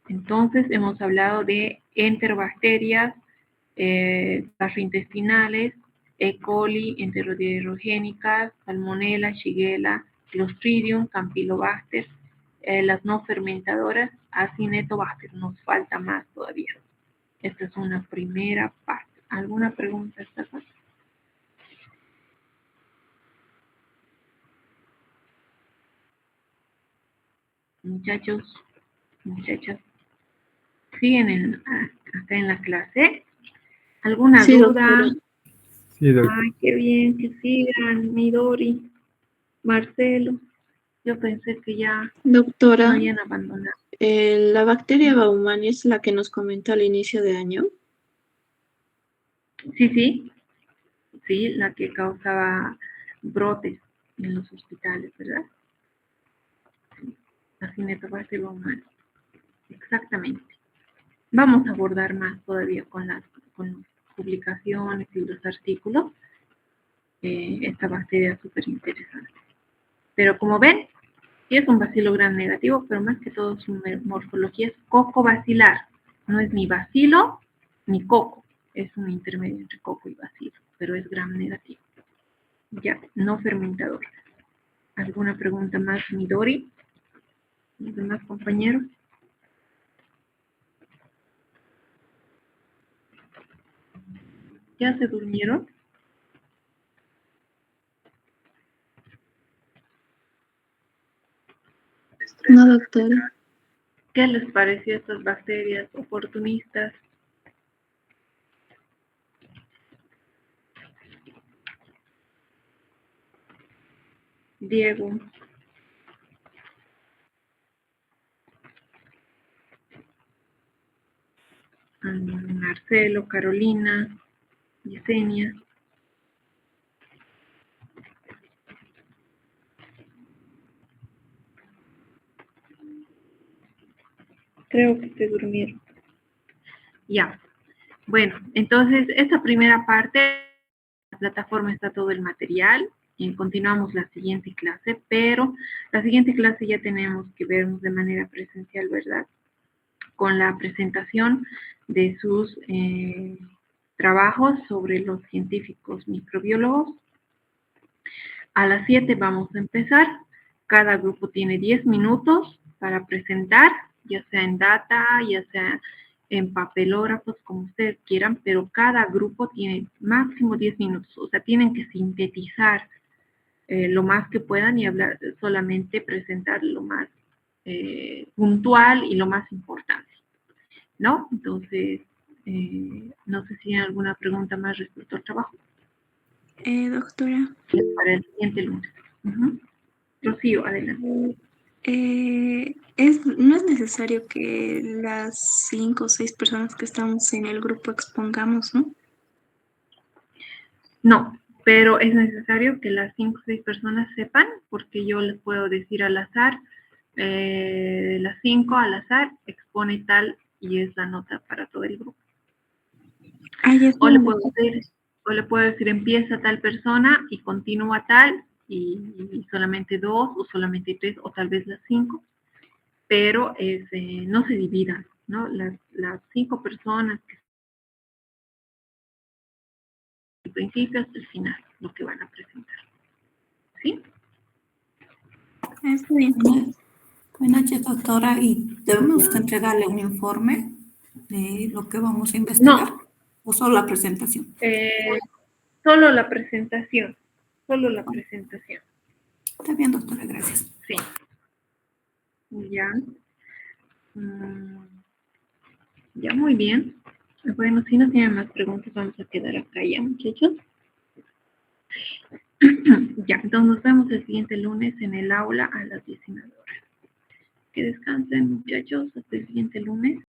Entonces, hemos hablado de enterobacterias, gastrointestinales, E. coli, enterodierogénicas, salmonella, shigella, clostridium, campylobacter, las no fermentadoras, Acinetobacter. Nos falta más todavía. Esta es una primera parte. ¿Alguna pregunta hasta acá? Muchachos, muchachas, ¿siguen acá en la clase? ¿Alguna Sí, duda? doctora. Sí, doctor. Ay, qué bien que sigan, Midori, Marcelo. Yo pensé que ya lo Doctora, habían abandonado. la bacteria Baumann es la que nos comentó al inicio de año. Sí, la que causaba brotes en los hospitales, ¿verdad? Sí, la Acinetobacter baumannii. Exactamente. Vamos a abordar más todavía con las publicaciones y los artículos. Esta bacteria es súper interesante. Pero como ven, sí es un bacilo gram negativo, pero más que todo su morfología es coco-bacilar. No es ni bacilo ni coco. Es un intermedio entre coco y bacilo, pero es gram negativo. Ya, no fermentador. ¿Alguna pregunta más, Midori? ¿Los demás compañeros? ¿Ya se durmieron? No, doctora. ¿Qué les pareció estas bacterias oportunistas? Diego. Marcelo, Carolina, Yesenia. Creo que se durmieron. Ya. Bueno, entonces, esta primera parte, en la plataforma está todo el material. Y continuamos la siguiente clase, pero la siguiente clase ya tenemos que vernos de manera presencial, ¿verdad? Con la presentación de sus trabajos sobre los científicos microbiólogos. A las 7 vamos a empezar. Cada grupo tiene 10 minutos para presentar, ya sea en data, ya sea en papelógrafos, como ustedes quieran, pero cada grupo tiene máximo 10 minutos. O sea, tienen que sintetizar lo más que puedan y hablar, solamente presentar lo más puntual y lo más importante, ¿no? Entonces, no sé si hay alguna pregunta más respecto al trabajo. Doctora. Para el siguiente lunes. Rocío, adelante. No es necesario que las 5 o 6 personas que estamos en el grupo expongamos, ¿no? No, pero es necesario que las 5 o 6 personas sepan, porque yo les puedo decir al azar, las 5 al azar expone tal y es la nota para todo el grupo. O le puedo decir empieza tal persona y continúa tal y solamente 2 o solamente 3 o tal vez las 5, pero no se dividan, ¿no? Las 5 personas que al principio hasta el final, lo que van a presentar. ¿Sí? Está bien. Buenas noches, doctora. ¿Y debemos entregarle un informe de lo que vamos a investigar? No. ¿O solo la presentación? Solo la presentación. Solo la presentación. Está bien, doctora, gracias. Sí. Ya. Ya, muy bien. Bueno, si no tienen más preguntas, vamos a quedar acá ya, muchachos. Ya, entonces nos vemos el siguiente lunes en el aula a las 19 horas. Que descansen, muchachos, hasta el siguiente lunes.